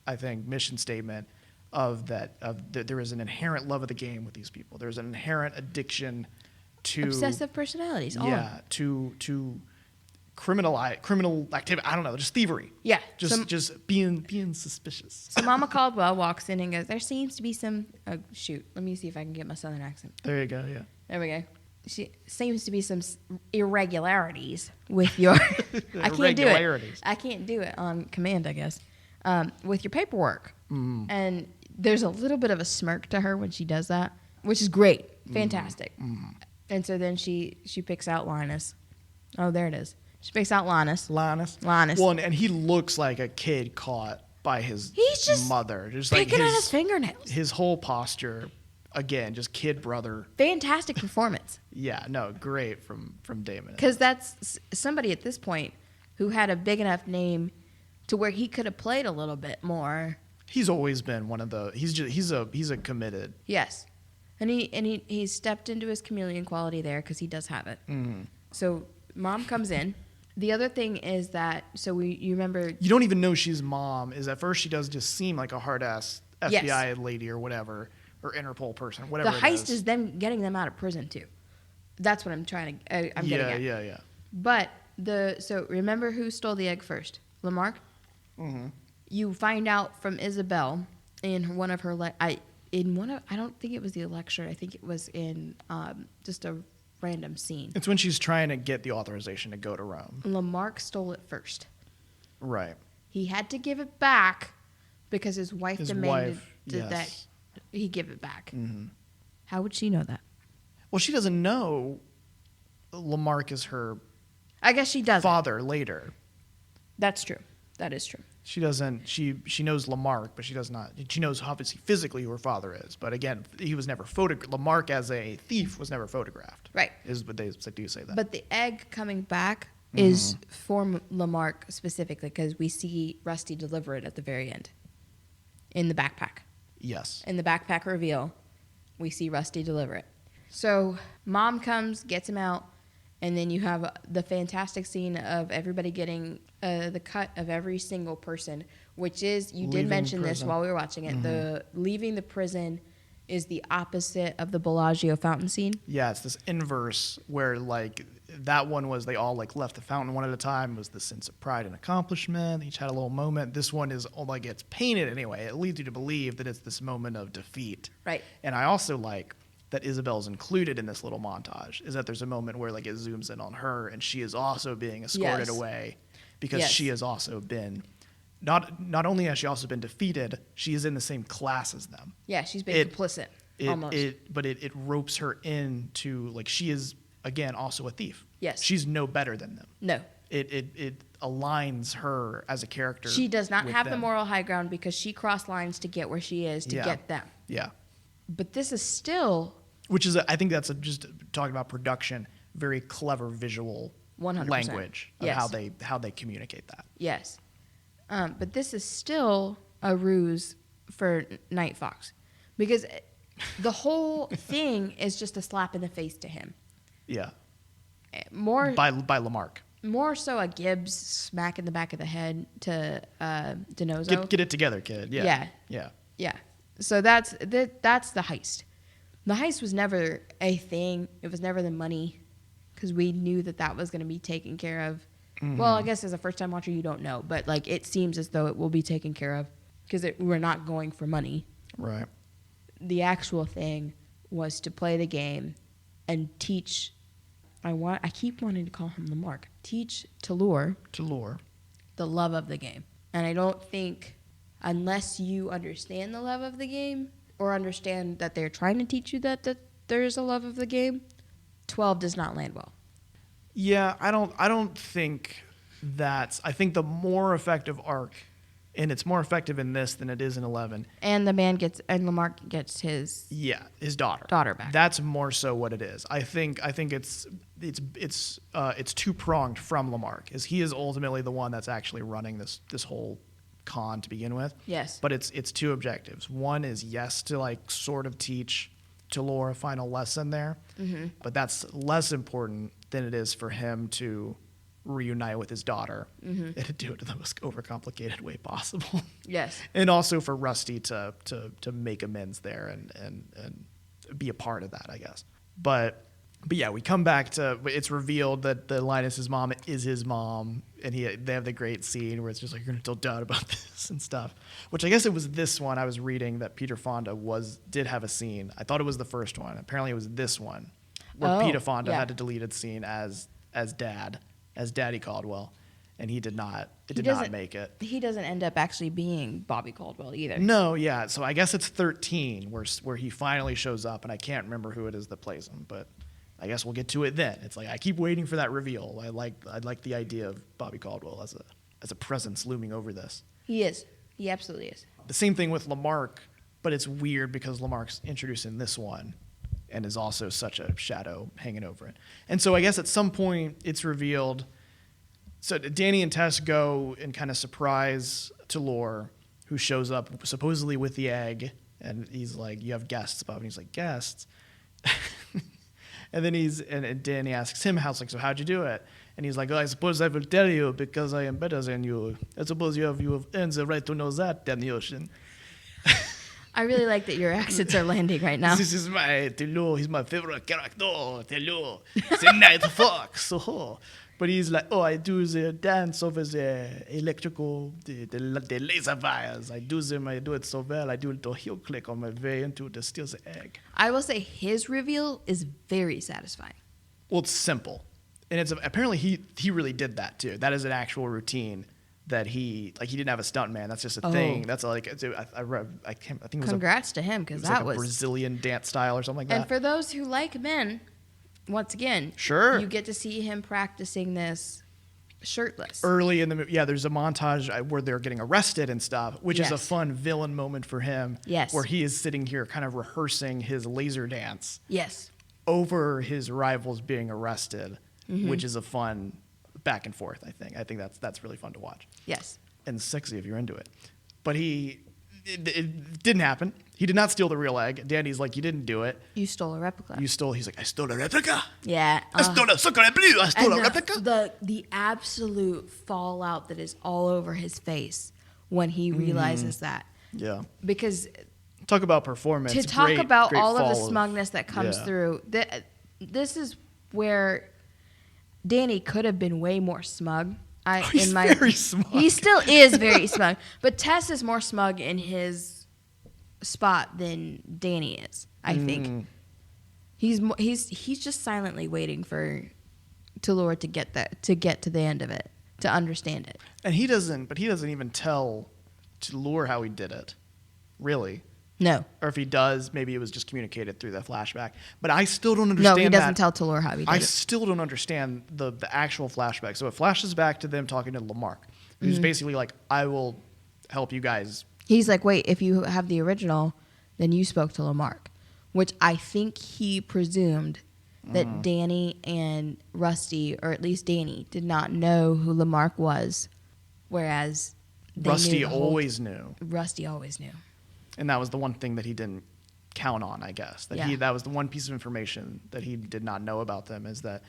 I think, mission statement of that there is an inherent love of the game with these people. There's an inherent addiction to Obsessive personalities. All of them. to criminal activity. I don't know, just thievery. Yeah. Just being suspicious. So Mama Caldwell walks in and goes, there seems to be some... Oh, shoot. Let me see if I can get my southern accent. There you go, yeah. There we go. She seems to be some irregularities with your... I can't do it. I can't do it on command, I guess. With your paperwork. Mm. And there's a little bit of a smirk to her when she does that, which is great. Fantastic. Mm. And so then she picks out Linus. Oh, there it is. She picks out Linus. Linus. Well, and he looks like a kid caught by his He's just mother. Just picking like at his fingernails. His whole posture, again, just kid brother. Fantastic performance. Yeah, no, great from Damon. Because that's somebody at this point who had a big enough name to where he could have played a little bit more. He's always been one of the. He's a committed. Yes, and he stepped into his chameleon quality there because he does have it. Mm-hmm. So Mom comes in. The other thing is that you remember You don't even know she's Mom. Is at first she does just seem like a hard ass FBI lady or whatever, or Interpol person, whatever. The heist is them getting them out of prison too. That's what I'm trying to. I'm getting at. Yeah. But so remember who stole the egg first? Lamarck. Mm-hmm. You find out from Isabel in one of her I don't think it was the lecture. I think it was in just a random scene. It's when she's trying to get the authorization to go to Rome. Lamarck stole it first. Right. He had to give it back because his wife demanded that he give it back. Mm-hmm. How would she know that? Well, she doesn't know Lamarck is her I guess she doesn't. father later. That's true. That is true. She doesn't. She knows Lamarck, but she does not. She knows obviously physically who her father is, but again, he was never photographed. Lamarck as a thief was never photographed. Right. Is what they do say that. But the egg coming back is for Lamarck specifically because we see Rusty deliver it at the very end in the backpack. Yes. In the backpack reveal, we see Rusty deliver it. So Mom comes, gets him out, and then you have the fantastic scene of everybody getting the cut of every single person, which is, you did mention this while we were watching it, the leaving the prison is the opposite of the Bellagio fountain scene. Yeah, it's this inverse where like that one was they all like left the fountain one at a time. It was the sense of pride and accomplishment. They each had a little moment. This one is like it's painted anyway. It leads you to believe that it's this moment of defeat. Right. And I also like that Isabel's included in this little montage is that there's a moment where like it zooms in on her and she is also being escorted away because she has also been not only has she also been defeated, she is in the same class as them. Yeah, she's been complicit almost. But it ropes her into like she is again also a thief. Yes. She's no better than them. No. It aligns her as a character. She does not have the moral high ground because she crossed lines to get where she is to get them. Yeah. But this is still... Which is, I think that's just talking about production, very clever visual 100%. Language of how they communicate that. Yes. But this is still a ruse for Night Fox because the whole thing is just a slap in the face to him. Yeah. More by Lamarck. More so a Gibbs smack in the back of the head to Denozo. Get it together, kid. Yeah. So that's the heist. The heist was never a thing. It was never the money because we knew that was going to be taken care of. Mm-hmm. Well, I guess as a first-time watcher, you don't know. But, like, it seems as though it will be taken care of. because we're not going for money. Right. The actual thing was to play the game and teach. I keep wanting to call him Lamarck. Teach Talor the love of the game. And I don't think, unless you understand the love of the game or understand that they're trying to teach you that there's a love of the game, 12 does not land well. Yeah, I don't think that's. I think the more effective arc, and it's more effective in this than it is in 11. And Lamarck gets his his daughter back. That's more so what it is. I think it's two-pronged from Lamarck, is he is ultimately the one that's actually running this whole con to begin with. Yes. But it's two objectives. One is, yes, to like sort of teach Talor a final lesson there, but that's less important than it is for him to reunite with his daughter and to do it in the most overcomplicated way possible. Yes. And also for Rusty to make amends there and be a part of that, I guess. But yeah, we come back to, it's revealed that the Linus's mom is his mom, and they have the great scene where it's just like, you're gonna tell Dad about this and stuff. Which I guess it was this one I was reading that Peter Fonda did have a scene. I thought it was the first one. Apparently it was this one where Peter Fonda had a deleted scene as Daddy Caldwell, and he did not make it. He doesn't end up actually being Bobby Caldwell either. No, yeah. So I guess it's 13 where he finally shows up, and I can't remember who it is that plays him, but I guess we'll get to it then. It's like I keep waiting for that reveal. I like the idea of Bobby Caldwell as a presence looming over this. He is. He absolutely is. The same thing with Lamarck, but it's weird because Lamarck's introduced in this one and is also such a shadow hanging over it. And so I guess at some point it's revealed. So Danny and Tess go and kind of surprise Talor, who shows up supposedly with the egg, and he's like, "You have guests, Bob," and he's like, "Guests." And then and Danny asks him, so how'd you do it? And he's like, "Oh, I suppose I will tell you because I am better than you. I suppose you have earned the right to know that, Danny Ocean." I really like that your accents are landing right now. This is my Talor. He's my favorite character, Talor. The Night Fox. Oh. But he's like, "Oh, I do the dance over the electrical, the laser wires. I do it so well. I do a little heel click on my way into to steal the egg." I will say his reveal is very satisfying. Well, it's simple. And apparently he really did that too. That is an actual routine that he didn't have a stunt man. That's just a thing. That's I think it was Congrats to him, because that was a Brazilian dance style or something like that. And for those who like men, once again, sure, you get to see him practicing this shirtless. Early in the movie, there's a montage where they're getting arrested and stuff, which is a fun villain moment for him. Yes. Where he is sitting here kind of rehearsing his laser dance. Yes. Over his rivals being arrested, which is a fun back and forth, I think. I think that's really fun to watch. Yes. And sexy if you're into it. But it didn't happen. He did not steal the real egg. Danny's like, "You didn't do it. You stole a replica." He's like, "I stole a replica." Yeah. I stole a sucker blue. I stole a replica. The absolute fallout that is all over his face when he realizes that. Yeah. Because talk about performance. To talk about great all of the smugness that comes through, this is where Danny could have been way more smug. He's very smug. He still is very smug, but Tess is more smug in his spot than Danny is. I think he's just silently waiting for Talor to get to the end of it, to understand it. And he doesn't even tell Talor how he did it, really. No. Or if he does, maybe it was just communicated through the flashback. But I still don't understand. No, he doesn't tell Talor how he did it. I still don't understand the actual flashback. So it flashes back to them talking to Lamarck, who's basically like, "I will help you guys." He's like, "Wait, if you have the original, then you spoke to Lamarck," which I think he presumed that Danny and Rusty, or at least Danny, did not know who Lamarck was, whereas Rusty always knew. Rusty always knew. And that was the one thing that he didn't count on, I guess. That was the one piece of information that he did not know about them, is that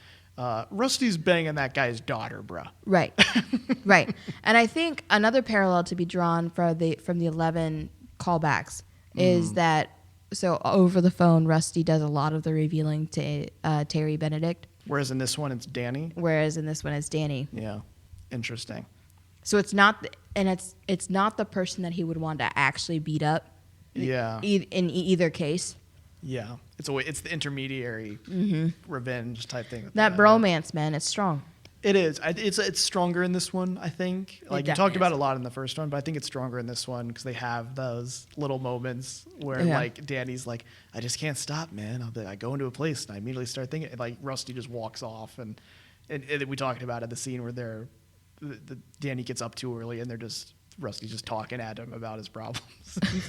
Rusty's banging that guy's daughter, bruh. Right, right. And I think another parallel to be drawn from the 11 callbacks is that, so over the phone, Rusty does a lot of the revealing to Terry Benedict. Whereas in this one, it's Danny? Whereas in this one, it's Danny. Yeah, interesting. So it's not, it's not the person that he would want to actually beat up. Yeah. In either case. Yeah. It's the intermediary revenge type thing. That bromance, man, it's strong. It is. It's stronger in this one, I think. Like you talked about is. a lot in the first one, but I think it's stronger in this one because they have those little moments where like Danny's like, I just can't stop, man. I go into a place and I immediately start thinking. And, like Rusty just walks off, and we talked about it, the scene where Danny gets up too early and Rusty's just talking at him about his problems.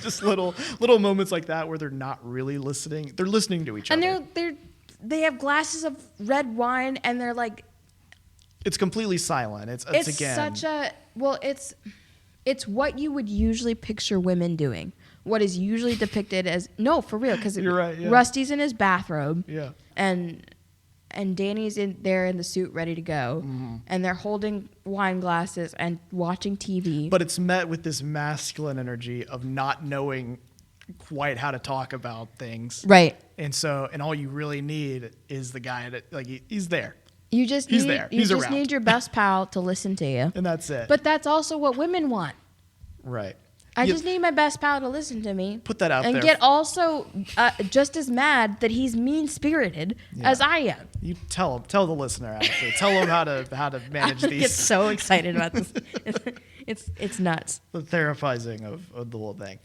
Just little moments like that where they're not really listening. They're listening to each other. And they have glasses of red wine, and they're like. It's completely silent. It's again. Such a it's what you would usually picture women doing. What is usually depicted as no, for real, because You're right, yeah. Rusty's in his bathrobe, Yeah. and Danny's there in the suit ready to go, and they're holding wine glasses and watching TV. But it's met with this masculine energy of not knowing quite how to talk about things, right? And all you really need is the guy that he's there. You just He's need, there. You He's just around. need your best pal to listen to you, And that's it. But that's also what women want. Right. I just need my best pal to listen to me. Put that out and there. get also just as mad that he's mean-spirited as I am. You tell the listener actually. Tell them how to manage I these. get so excited about this. It's nuts. The therapizing of the whole thing.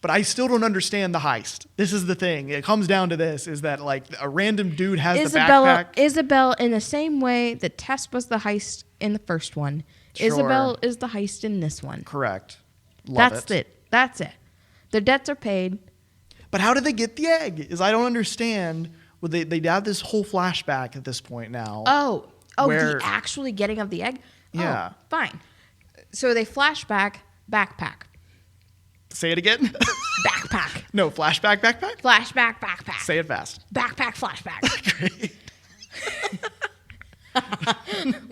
But I still don't understand the heist. This is the thing. It comes down to this: is that like a random dude has the backpack. Isabel, in the same way that Tess was the heist in the first one, Sure. Isabel is the heist in this one. Correct. Love That's it. Their debts are paid. But how did they get the egg? I don't understand. Well, they have this whole flashback at this point now. Oh, where- the actually getting of the egg? Yeah. Oh, fine. So they flashback backpack. Say it again. Backpack. No, flashback backpack. Flashback backpack. Say it fast. Backpack flashback. Great.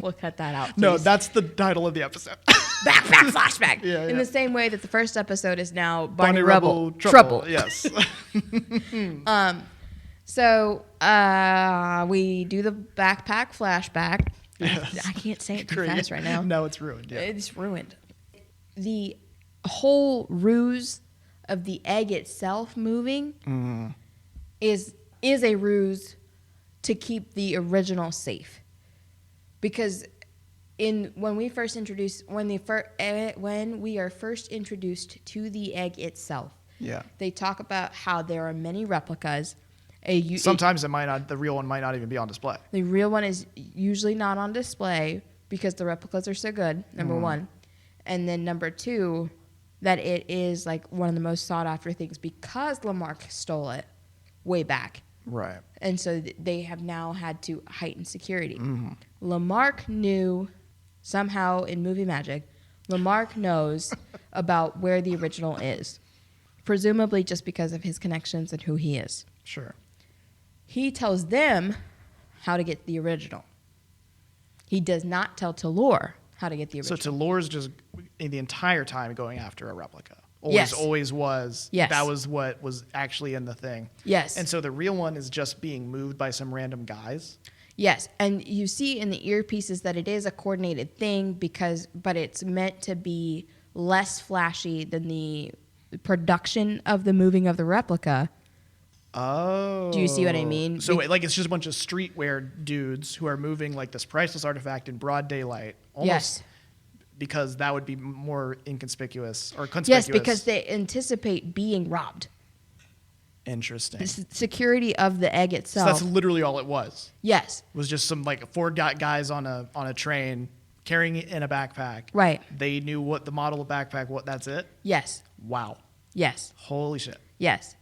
We'll cut that out. No, please. that's the title of the episode. Backpack flashback. Yeah, In yeah. the same way that the first episode is now Barney Barney Rubble Rubble Trouble. Yes. So we do the backpack flashback. Yes. I can't say it too Great. fast right now. No, it's ruined. Yeah. It's ruined. The whole ruse of the egg itself moving is a ruse to keep the original safe. Because when we are first introduced to the egg itself, Yeah. they talk about how there are many replicas. Sometimes the real one might not even be on display. The real one is usually not on display because the replicas are so good, number one. And then number two, that it is like one of the most sought after things because Lamarck stole it way back. Right. And so they have now had to heighten security. Lamarck knew somehow in movie magic, Lamarck knows about where the original is, presumably just because of his connections and who he is. Sure. He tells them how to get the original. He does not tell Talor how to get the original. So Talor's just the entire time going after a replica. Yes. Always was. Yes. That was what was actually in the thing. Yes. And so the real one is just being moved by some random guys. Yes, and you see in the earpieces that it is a coordinated thing but it's meant to be less flashy than the production of the moving of the replica. Oh. Do you see what I mean? So it's just a bunch of streetwear dudes who are moving like this priceless artifact in broad daylight. Almost Yes. Because that would be more inconspicuous or conspicuous. Yes, because they anticipate being robbed. Interesting. The security of the egg So itself. that's literally all it was. Yes. Was just some four guys on a train carrying it in a backpack. Right. They knew what the model of backpack. That's it. Yes. Wow. Yes. Holy shit. Yes.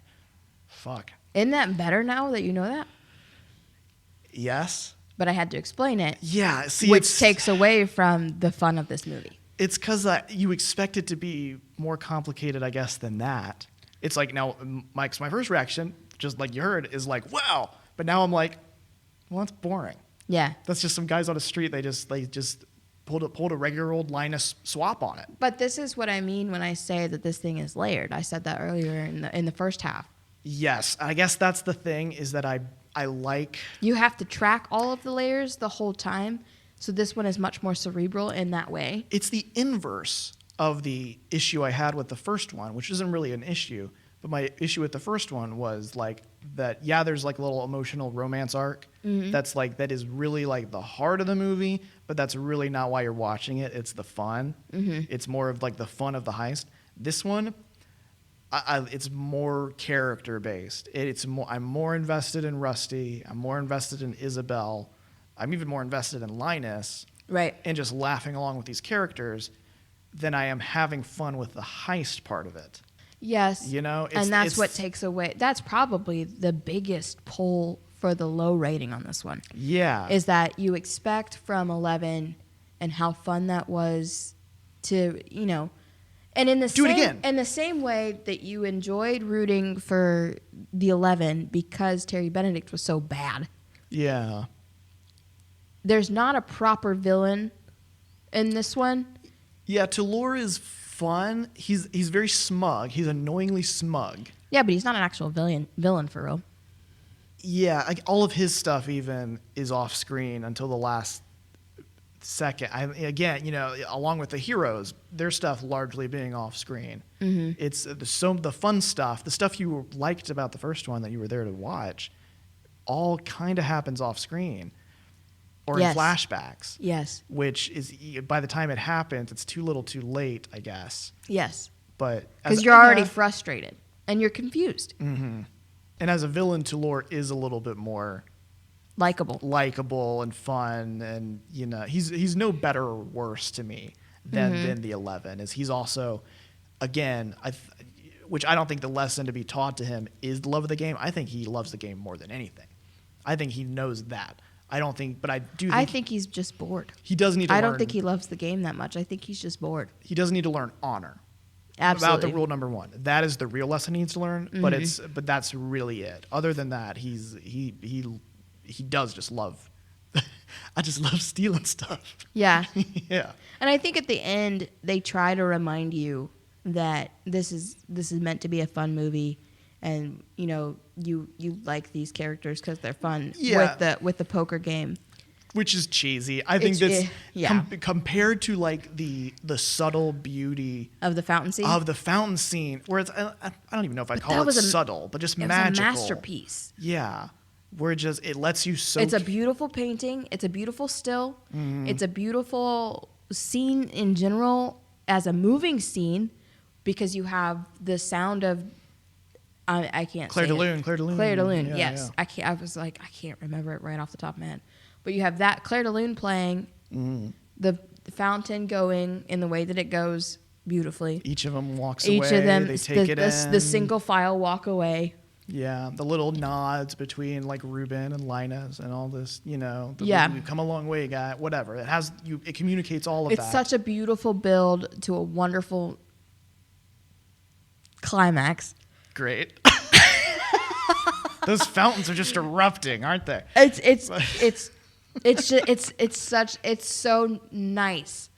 Fuck. Isn't that better now that you know that? Yes. But I had to explain it, Yeah. See, which takes away from the fun of this movie. It's because you expect it to be more complicated, I guess, than that. It's like now, my first reaction, just like you heard, is like, wow. But now I'm like, well, that's boring. Yeah. That's just some guys on the street. They just pulled a regular old Linus swap on it. But this is what I mean when I say that this thing is layered. I said that earlier in the first half. Yes, I guess that's the thing is that I like. You have to track all of the layers the whole time. So this one is much more cerebral in that way. It's the inverse of the issue I had with the first one, which isn't really an issue. But my issue with the first one was like that, yeah, there's like a little emotional romance arc that is really like the heart of the movie, but that's really not why you're watching it. It's the fun. It's more of like the fun of the heist. This one, it's more character based. I'm more invested in Rusty. I'm more invested in Isabel. I'm even more invested in Linus. Right. And just laughing along with these characters than I am having fun with the heist part of it. Yes. You know? And that's what takes away. That's probably the biggest pull for the low rating on this one. Yeah. Is that you expect from 11 and how fun that was to, you know, and in the Do it again. In the same way that you enjoyed rooting for the 11 because Terry Benedict was so bad. Yeah. There's not a proper villain in this one. Yeah, Toulour is fun. He's very smug. He's annoyingly smug. Yeah, but he's not an actual villain for real. Yeah, like all of his stuff even is off screen until the last second. Again, you know, along with the heroes, their stuff largely being off screen. It's the fun stuff, the stuff you liked about the first one that you were there to watch, all kind of happens off screen or Yes. in flashbacks. Yes. Which is, by the time it happens, it's too little too late, I guess. Yes. But Because you're already frustrated and you're confused. And as a villain, Toulour is a little bit more Likeable and fun, and you know he's no better or worse to me than the 11 is. He's also, again, which I don't think the lesson to be taught to him is the love of the game. I think he loves the game more than anything. I think he knows that. I don't think, but I do. I think he's just bored. He does need to. I don't think he loves the game that much. I think he's just bored. He does need to learn honor. Absolutely. About the rule number 1. That is the real lesson he needs to learn. But that's really it. Other than that, he does just love. I just love stealing stuff. Yeah. Yeah. And I think at the end they try to remind you that this is meant to be a fun movie, and you know you like these characters because they're fun. Yeah. With the poker game. Which is cheesy. I think that's yeah. compared to like the subtle beauty Of the fountain scene. Where it's I don't even know if I call it subtle, but just it magical. was a masterpiece. Yeah, where it lets you soak. It's a beautiful painting. It's a beautiful still. It's a beautiful scene in general as a moving scene because you have the sound of I can't Claire say de it. Lune. Claire de Lune. Claire de Lune. Yeah, Yes, yeah. I was like I can't remember it right off the top of my head, but you have that Claire de Lune playing, the fountain going in the way that it goes beautifully. Each of them walks Each away. of them, They take it in. the single file walk away. Yeah, the little nods between like Ruben and Linus and all this, you know. Yeah. We've come a long way, guy. Whatever. It communicates all of that. It's such a beautiful build to a wonderful climax. Great. Those fountains are just erupting, aren't they? It's so nice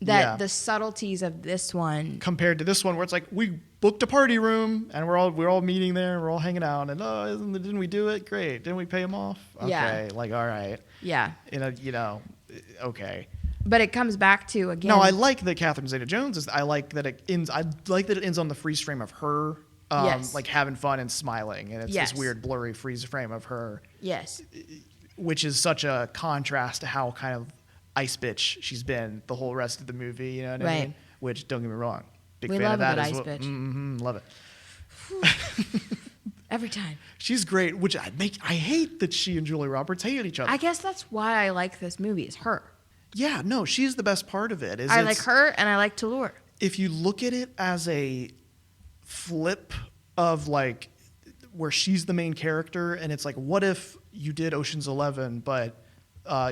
that Yeah. the subtleties of this one. Compared to this one, where it's like we booked a party room and we're all meeting there, we're all hanging out, and didn't we do it? Great, didn't we pay him off? Okay, Yeah. like all right, Yeah, okay. but it comes back to again. No, I like that Catherine Zeta-Jones is. I like that it ends. I like that it ends on the freeze frame of her, Yes. like having fun and smiling, and it's Yes. this weird blurry freeze frame of her, Yes, which is such a contrast to how kind of ice bitch she's been the whole rest of the movie. You know what I Right. mean? Which, don't get me wrong, big We fan love of a that good as ice well. bitch. Love it. every time. She's great. Which I hate that she and Julia Roberts hate each other. I guess that's why I like this movie is her. Yeah, no, she's the best part of it. I like her and I like Toulour. If you look at it as a flip of like where she's the main character, and it's like, what if you did Ocean's 11, but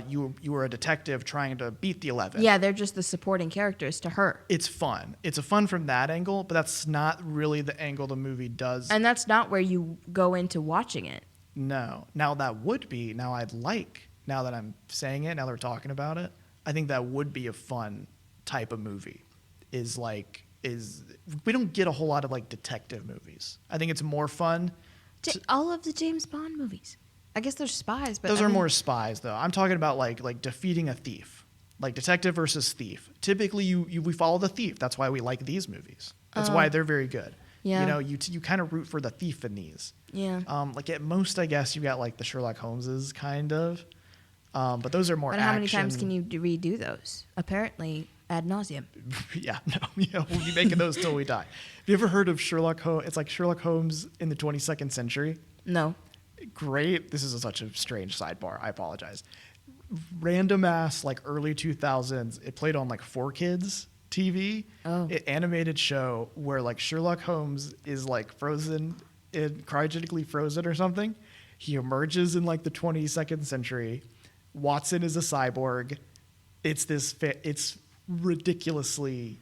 you were a detective trying to beat the 11? Yeah, they're just the supporting characters to her. It's fun. It's a fun from that angle, but that's not really the angle the movie does. And that's not where you go into watching it. No. Now that would be, now that I'm saying it, now that we're talking about it, I think that would be a fun type of movie. We don't get a whole lot of like detective movies. I think it's more fun. All of the James Bond movies. I guess they're spies, but Those are more spies, though. I'm talking about like defeating a thief, like detective versus thief. Typically, we follow the thief. That's why we like these movies. That's why they're very good. Yeah. You know, you kind of root for the thief in these. Yeah. Like at most, I guess you got like the Sherlock Holmeses kind of, but those are more. But how many times can you redo those? Apparently, ad nauseum. Yeah, no, we'll be making those till we die. Have you ever heard of Sherlock Holmes? It's like Sherlock Holmes in the 22nd century. No. Great. This is such a strange sidebar. I apologize. Random ass, like early 2000s. It played on like 4Kids TV. Oh. Animated show where like Sherlock Holmes is like frozen, cryogenically frozen or something. He emerges in like the 22nd century. Watson is a cyborg. It's ridiculously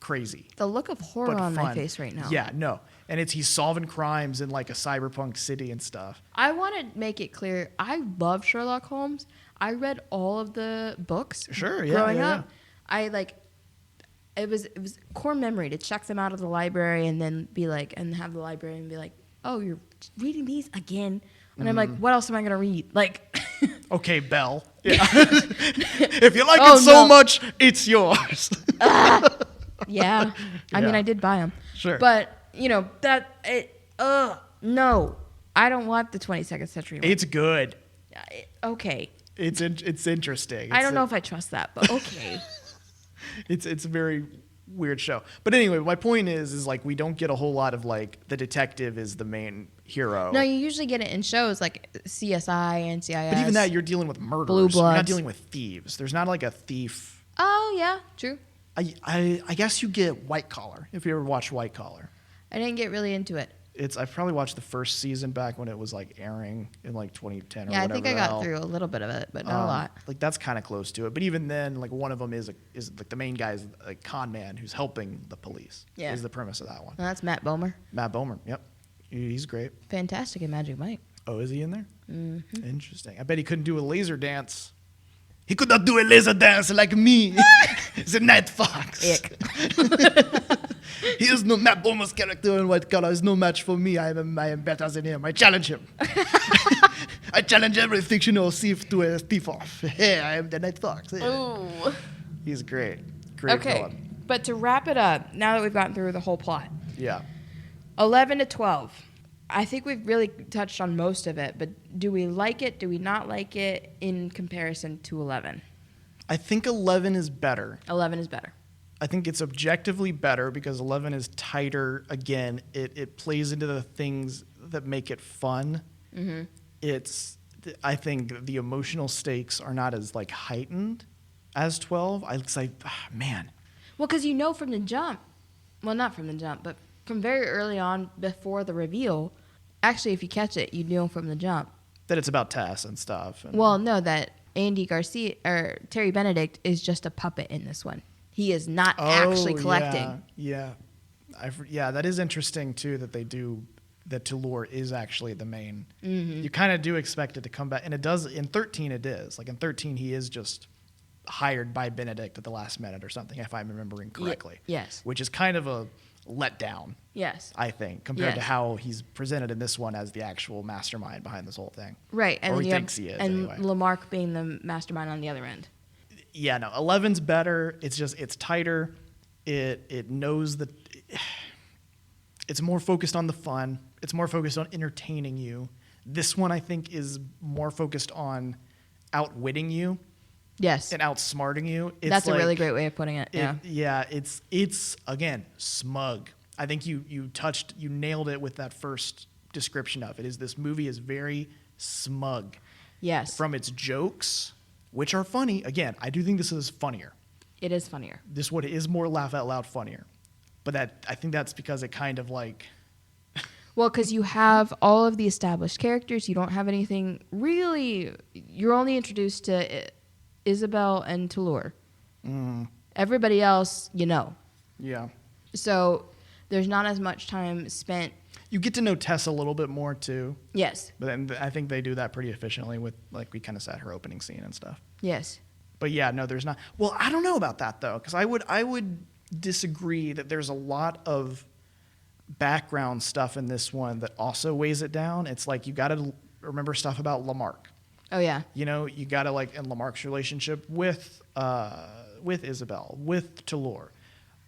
crazy. The look of horror but on my fun. face right now. Yeah, no. And he's solving crimes in like a cyberpunk city and stuff. I want to make it clear. I love Sherlock Holmes. I read all of the books. Sure, yeah, Growing yeah, up, I like. It was core memory to check them out of the library and then be like, and have the librarian be like, "Oh, you're reading these again?" And I'm like, "What else am I gonna read?" Like, okay, Belle. Yeah. If you like it so no. much, it's yours. yeah. I mean, Yeah. I did buy them. Sure. But you know no, I don't want the 22nd century one. It's good. Okay. It's interesting. I don't know if I trust that, but okay. It's a very weird show. But anyway, my point is like we don't get a whole lot of like the detective is the main hero. No, you usually get it in shows like CSI and CIS. But even that, you're dealing with murderers. Blue You're Bloods. not dealing with thieves. There's not like a thief. Oh, yeah, true. I guess you get White Collar if you ever watched White Collar. I didn't get really into it. I've probably watched the first season back when it was like airing in like 2010 or Yeah, I whatever. think I got through a little bit of it, but not a lot. Like that's kind of close to it. But even then, like one of them is like the main guy is a con man who's helping the police. Yeah. Is the premise of that one. Well, that's Matt Bomer. Matt Bomer. Yep. He's great. Fantastic in Magic Mike. Oh, is he in there? Mm-hmm. Interesting. I bet he couldn't do a laser dance. He could not do a laser dance like me. He's a night fox. Ick. He is no Matt Bomer's character in White Collar is no match for me. I am better than him. I challenge him. I challenge every fictional thief to a thief off. Hey, I am the night fox. Hey. Ooh. He's great. Great Okay, villain. but to wrap it up, now that we've gotten through the whole plot, Yeah. 11 to 12. I think we've really touched on most of it, but do we like it? Do we not like it in comparison to 11? I think 11 is better. 11 is better. I think it's objectively better because 11 is tighter. Again, it plays into the things that make it fun. Mm-hmm. I think the emotional stakes are not as like heightened as 12. Man. Well, because you know from the jump, well, not from the jump, but from very early on before the reveal, actually, if you catch it, you know from the jump. That it's about Tess and stuff. And Well, no, that Andy Garcia or Terry Benedict is just a puppet in this one. He is not actually collecting. Yeah. Yeah, that is interesting too that they do that Toulour is actually the main. Mm-hmm. You kind of do expect it to come back, and it does. In 13, it is. Like in 13, he is just hired by Benedict at the last minute or something, if I'm remembering correctly. Yes. Which is kind of a letdown, Yes. I think, compared to Yes. how he's presented in this one as the actual mastermind behind this whole thing. Right. And Or he you thinks have, he is, and anyway. Lamarck being the mastermind on the other end. Yeah, no, 11's better. It's tighter. It knows that it's more focused on the fun. It's more focused on entertaining you. This one, I think, is more focused on outwitting you Yes. and outsmarting you. It's That's a really like- great way of putting it. Yeah. Yeah, it's again smug. I think you nailed it with that first description of it. This movie is very smug. Yes. From its jokes, which are funny. Again, I do think this is funnier. It is funnier. This one is more laugh out loud funnier. But I think that's because it kind of like Well, because you have all of the established characters. You don't have anything really. You're only introduced to Isabel and Toulour. Everybody else, you know. yeah. So there's not as much time spent. You get to know Tess a little bit more too. Yes. But then I think they do that pretty efficiently with like we kind of said her opening scene and stuff. Yes. But yeah, no, there's not. Well, I don't know about that though, because I would disagree that there's a lot of background stuff in this one that also weighs it down. It's like you got to remember stuff about Lamarck. Oh yeah. You know, you gotta like in Lamarck's relationship with Isabel, with Talor,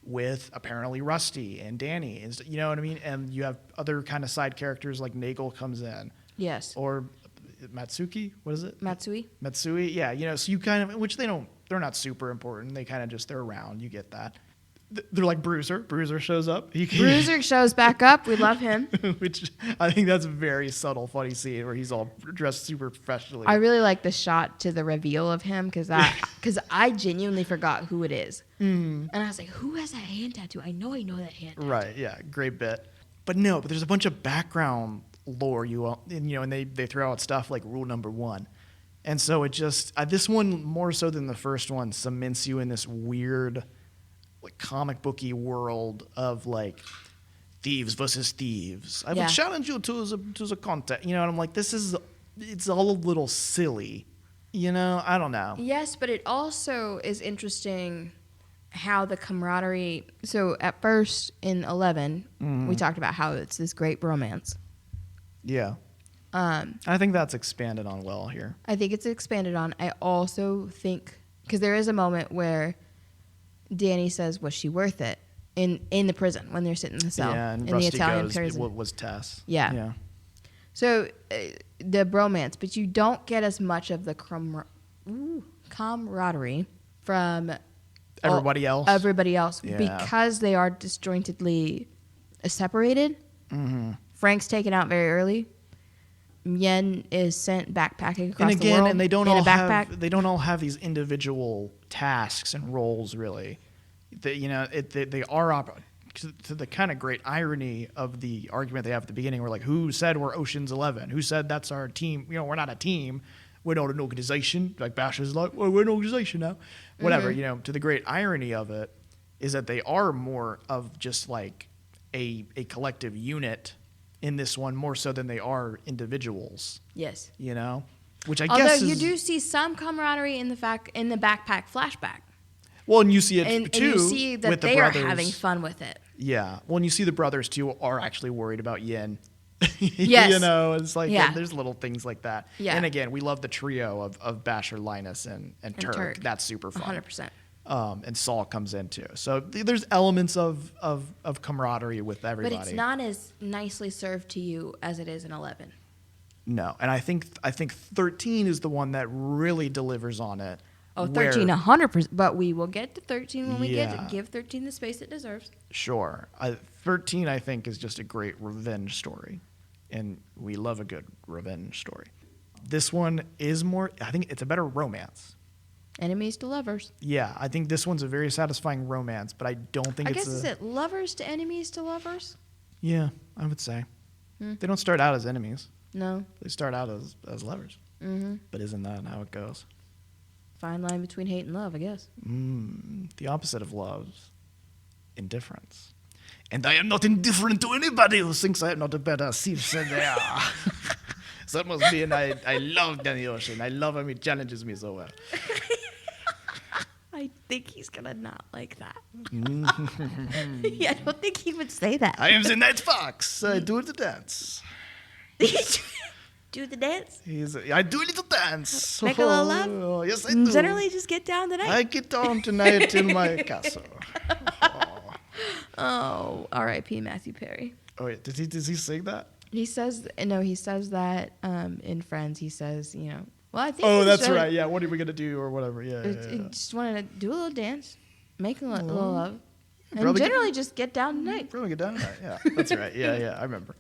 with apparently Rusty and Danny, and you know what I mean. And you have other kind of side characters like Nagel comes in, Yes. or Matsuki. What is it? Matsui. Matsui. Yeah, you know, so you kind of, which they're not super important. They kind of just they're around. You get that. They're like Bruiser. Bruiser shows up. Bruiser shows back up. We love him. Which I think that's a very subtle, funny scene where he's all dressed super professionally. I really like the shot to the reveal of him because I genuinely forgot who it is. And I was like, who has that hand tattoo? I know that hand tattoo. Right, yeah, great bit. But there's a bunch of background lore, and they throw out stuff like rule number 1. And so it just, this one, more so than the first one, cements you in this weird like comic booky world of like thieves versus thieves. I would challenge you to the contest. You know, and I'm like, it's all a little silly. You know, I don't know. Yes, but it also is interesting how the camaraderie. So at first in 11, we talked about how it's this great romance. Yeah. I think that's expanded on well here. I think it's expanded on. I also think because there is a moment where Danny says, "Was she worth it?" in the prison when they're sitting in the cell and in Rusty the Italian goes, prison. What was Tess? Yeah. So the bromance, but you don't get as much of the camaraderie from Everybody else. Yeah. Because they are disjointedly separated. Mm-hmm. Frank's taken out very early. Yen is sent backpacking across the world. And they don't in all a backpack. they don't all have these individual tasks and roles really. They are to the kind of great irony of the argument they have at the beginning. We're like, who said we're Ocean's 11? Who said that's our team? You know, we're not a team. We're not an organization. Like Bash is like, well, we're an organization now. Whatever. Mm-hmm. You know, to the great irony of it is that they are more of just like a collective unit in this one, more so than they are individuals. Yes. You know, which Although guess you do see some camaraderie in the backpack flashback. Well, and you see it too. And you see that with they the are brothers. having fun with it. Yeah. Well, and you see the brothers too are actually worried about Yin. Yes. You know, it's like there's little things like that. Yeah. And again, we love the trio of Basher, Linus, and Turk. That's super fun. 100%. And Saul comes in too. So there's elements of camaraderie with everybody. But it's not as nicely served to you as it is in 11. No. And I think 13 is the one that really delivers on it. Oh, 13, 100%. But we will get to 13 when we get to give 13 the space it deserves. Sure. 13, I think, is just a great revenge story. And we love a good revenge story. This one is more, I think it's a better romance. Enemies to lovers. Yeah, I think this one's a very satisfying romance, but I don't think is it lovers to enemies to lovers? Yeah, I would say. They don't start out as enemies. No. They start out as lovers. Mm-hmm. But isn't that how it goes? Fine line between hate and love, I guess. The opposite of love, indifference. And I am not indifferent to anybody who thinks I am not a better thief than they are. So that must be, and I love Danny Ocean. I love him. He challenges me so well. I think he's going to not like that. Yeah, I don't think he would say that. I am the Night Fox. I do the dance. Do the dance? I do a little dance. Make a little love? Oh, yes, I do. Generally, just get down tonight. I get down tonight in my castle. Oh, R.I.P. Matthew Perry. Oh, wait, does he sing that? He says that in Friends. He says, well, I think. Oh, that's right. Yeah, what are we gonna do or whatever? Yeah. Just wanted to do a little dance, make a little love, and Probably generally just get down tonight. Probably get down tonight. Yeah, that's right. Yeah, I remember.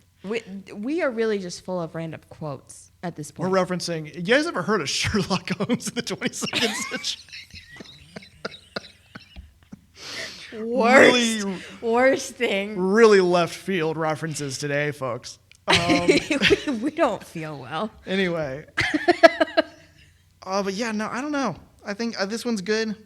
We are really just full of random quotes at this point. We're referencing. You guys ever heard of Sherlock Holmes in the 22nd century? Worst thing. Really left field references today, folks. We don't feel well. Anyway. But yeah, no, I don't know. I think this one's good.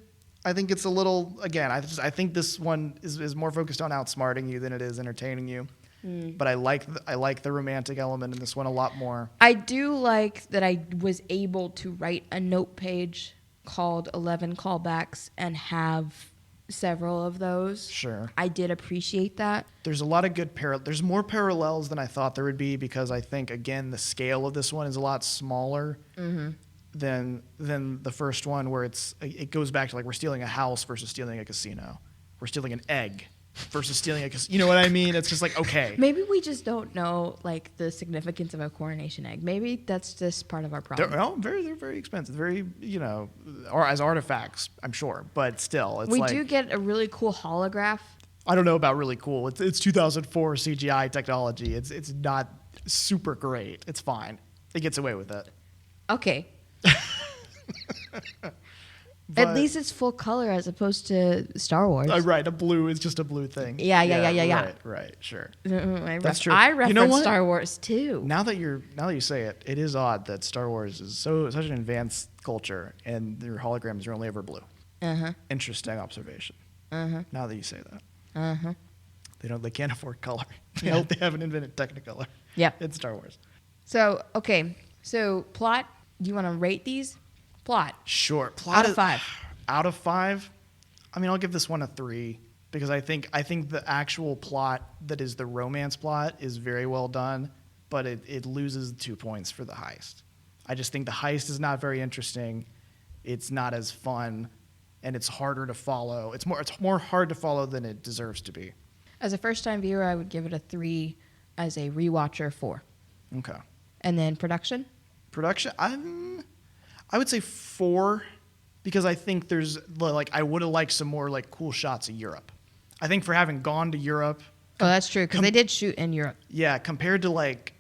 I think it's a little, again, I think this one is more focused on outsmarting you than it is entertaining you. But I like the romantic element in this one a lot more. I do like that I was able to write a note page called 11 Callbacks and have several of those. Sure. I did appreciate that. There's a lot of good there's more parallels than I thought there would be, because I think, again, the scale of this one is a lot smaller than the first one, where it goes back to like, we're stealing a house versus stealing a casino. We're stealing an egg versus stealing a casino. You know what I mean? It's just like, okay. Maybe we just don't know like the significance of a coronation egg. Maybe that's just part of our problem. They're very expensive. Very, or as artifacts, I'm sure. But still, it's we like, do get a really cool holograph. I don't know about really cool. It's 2004 CGI technology. It's not super great. It's fine. It gets away with it. Okay. But, at least it's full color as opposed to Star Wars. Right, a blue is just a blue thing. Yeah. Right, sure. That's true. I You reference know what? Star Wars too. Now that you say it, it is odd that Star Wars is such an advanced culture and their holograms are only ever blue. Interesting observation. Now that you say that. They can't afford color. They haven't invented Technicolor. Yeah. It's Star Wars. So plot. Do you want to rate these? Plot. Sure. Out of 5. Out of 5? I mean, I'll give this one a 3, because I think the actual plot that is the romance plot is very well done, but it loses 2 points for the heist. I just think the heist is not very interesting. It's not as fun, and it's harder to follow. It's more hard to follow than it deserves to be. As a first-time viewer, I would give it a 3. As a rewatcher, 4. Okay. And then production? Production, I would say 4, because I think there's I would have liked some more like cool shots of Europe. I think for having gone to Europe. Oh, that's true, because they did shoot in Europe. Yeah, compared to like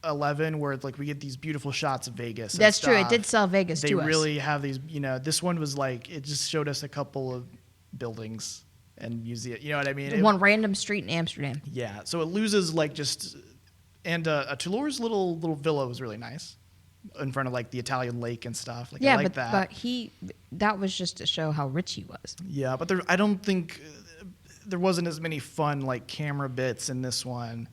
11, where like we get these beautiful shots of Vegas. That's true. It did sell Vegas to us. They really have these. This one was like, it just showed us a couple of buildings and museums. You know what I mean? One random street in Amsterdam. Yeah, so it loses like just, and Toulour's little villa was really nice, in front of like the Italian lake and stuff. Like, I like that. But that was just to show how rich he was. Yeah, but I don't think there wasn't as many fun like camera bits in this one.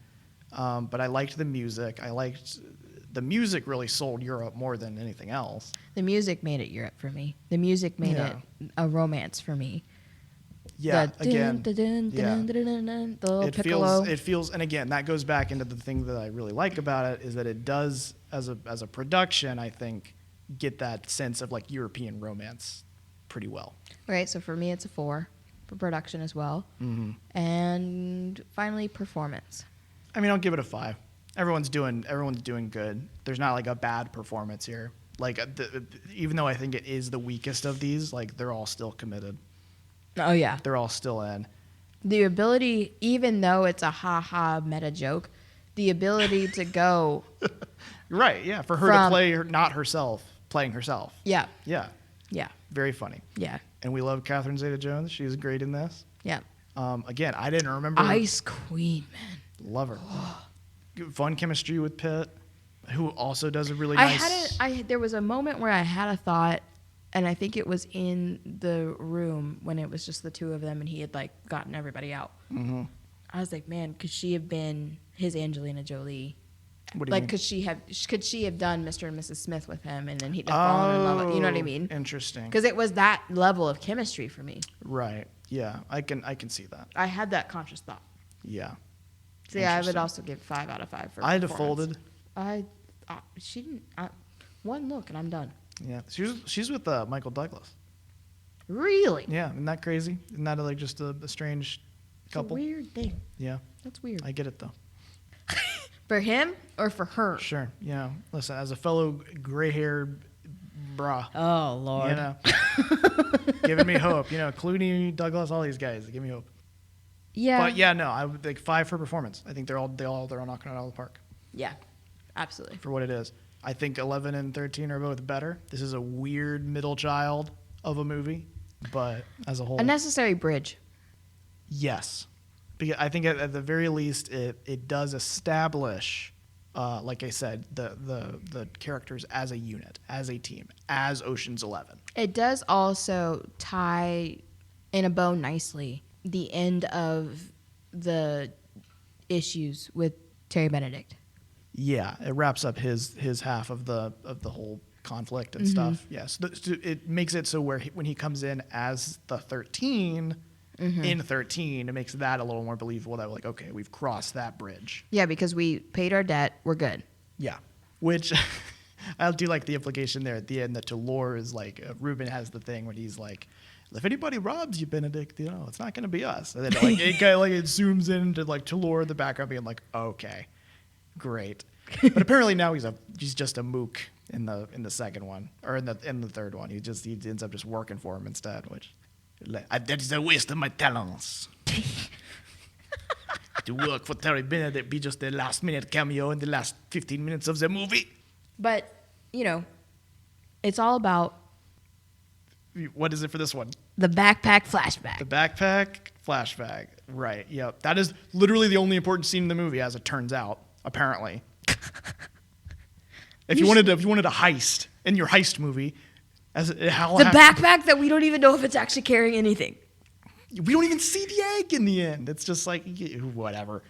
But I liked the music. The music really sold Europe more than anything else. The music made it Europe for me. The music made it a romance for me. Yeah, again, the little piccolo. It feels, and again, that goes back into the thing that I really like about it, is that it does, as a production, I think, get that sense of like European romance pretty well. Right, so for me it's a 4 for production as well. And finally, performance. I mean, I'll give it a 5. Everyone's doing good. There's not like a bad performance here. Like even though I think it is the weakest of these, like they're all still committed. Oh yeah, they're all still in. The ability, even though it's a ha-ha meta joke, the ability to go right, yeah, for her to play not herself, playing herself. Yeah. Yeah. Yeah. Very funny. Yeah. And we love Catherine Zeta-Jones. She's great in this. Yeah. Again, I didn't remember. Ice Queen, man. Love her. Fun chemistry with Pitt, who also does a really nice. There was a moment where I had a thought, and I think it was in the room when it was just the two of them, and he had like gotten everybody out. Mm-hmm. I was like, man, could she have been his Angelina Jolie? What do you mean? Could she have done Mr. and Mrs. Smith with him, and then he'd have fallen in love with, you know what I mean? Interesting. Because it was that level of chemistry for me. Right. Yeah, I can see that. I had that conscious thought. Yeah. So yeah, I would also give 5 out of 5 for. I defaulted. She didn't. One look and I'm done. Yeah, she's with Michael Douglas. Really? Yeah, isn't that crazy? Isn't that like just a strange couple? It's a weird thing. Yeah. That's weird. I get it though. For him or for her? Sure. Listen, as a fellow gray-haired bra. Oh Lord. Giving me hope. Clooney, Douglas, all these guys, they give me hope. Yeah. But yeah, no, I would like 5 for performance. I think they're all knocking it out of the park. Yeah. Absolutely. For what it is. I think 11 and 13 are both better. This is a weird middle child of a movie, but as a whole. A necessary bridge. Yes. Because I think at the very least it does establish, like I said, the characters as a unit, as a team, as Ocean's 11. It does also tie in a bow nicely the end of the issues with Terry Benedict. Yeah, it wraps up his half of the whole conflict and stuff. Yes, it makes it so when he comes in as the 13, in 13. It makes that a little more believable that, like, okay, we've crossed that bridge. Yeah, because we paid our debt. We're good. Yeah. Which I do like the implication there at the end that Talor is like, Ruben has the thing when he's like, if anybody robs you, Benedict, it's not going to be us. And then like it kind of like it zooms into like Talor in the background being like, okay, great. But apparently now he's just a mook in the second one, or in the third one. He ends up just working for him instead, which that is a waste of my talents. To work for Terry Benedict be just the last minute cameo in the last 15 minutes of the movie. But, it's all about What is it for this one? the backpack flashback. The backpack flashback. Right. Yep. That is literally the only important scene in the movie, as it turns out. Apparently. If you wanted a heist in your heist movie, backpack that we don't even know if it's actually carrying anything. We don't even see the egg in the end. It's just like whatever.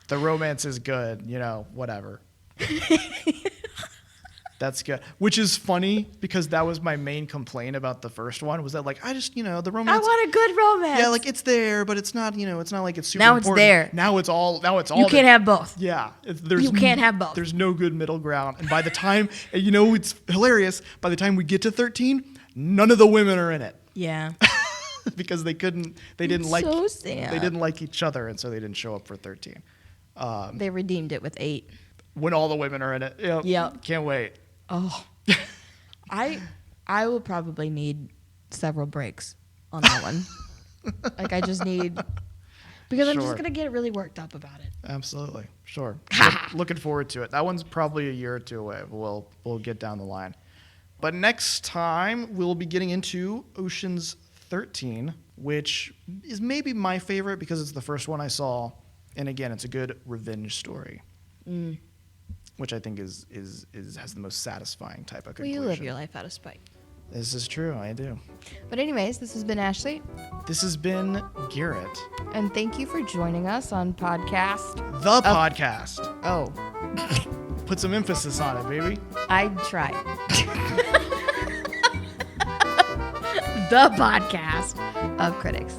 The romance is good, whatever. That's good. Which is funny because that was my main complaint about the first one, was that like I just, the romance. I want a good romance. Yeah, like it's there, but it's not, it's not like it's super Now important. it's there. Now it's all You can't have both. Yeah. You can't have both. There's no good middle ground. And by the time, it's hilarious, by the time we get to 13, none of the women are in it. Yeah. Because they didn't so sad. They didn't like each other, and so they didn't show up for 13. They redeemed it with 8. When all the women are in it. Yep. Can't wait. Oh. I will probably need several breaks on that one. Like I just need, because I'm just Sure. going to get really worked up about it. Absolutely. Sure. Looking forward to it. That one's probably a year or two away. But we'll get down the line. But next time we'll be getting into Ocean's 13, which is maybe my favorite because it's the first one I saw, and again, it's a good revenge story, which I think is has the most satisfying type of Well, conclusion. you live your life out of spite. This is true. I do. But anyways, this has been Ashley, This has been Garrett, and thank you for joining us on podcast. the podcast. Oh, Put some emphasis on it, baby. I tried. The podcast of critics.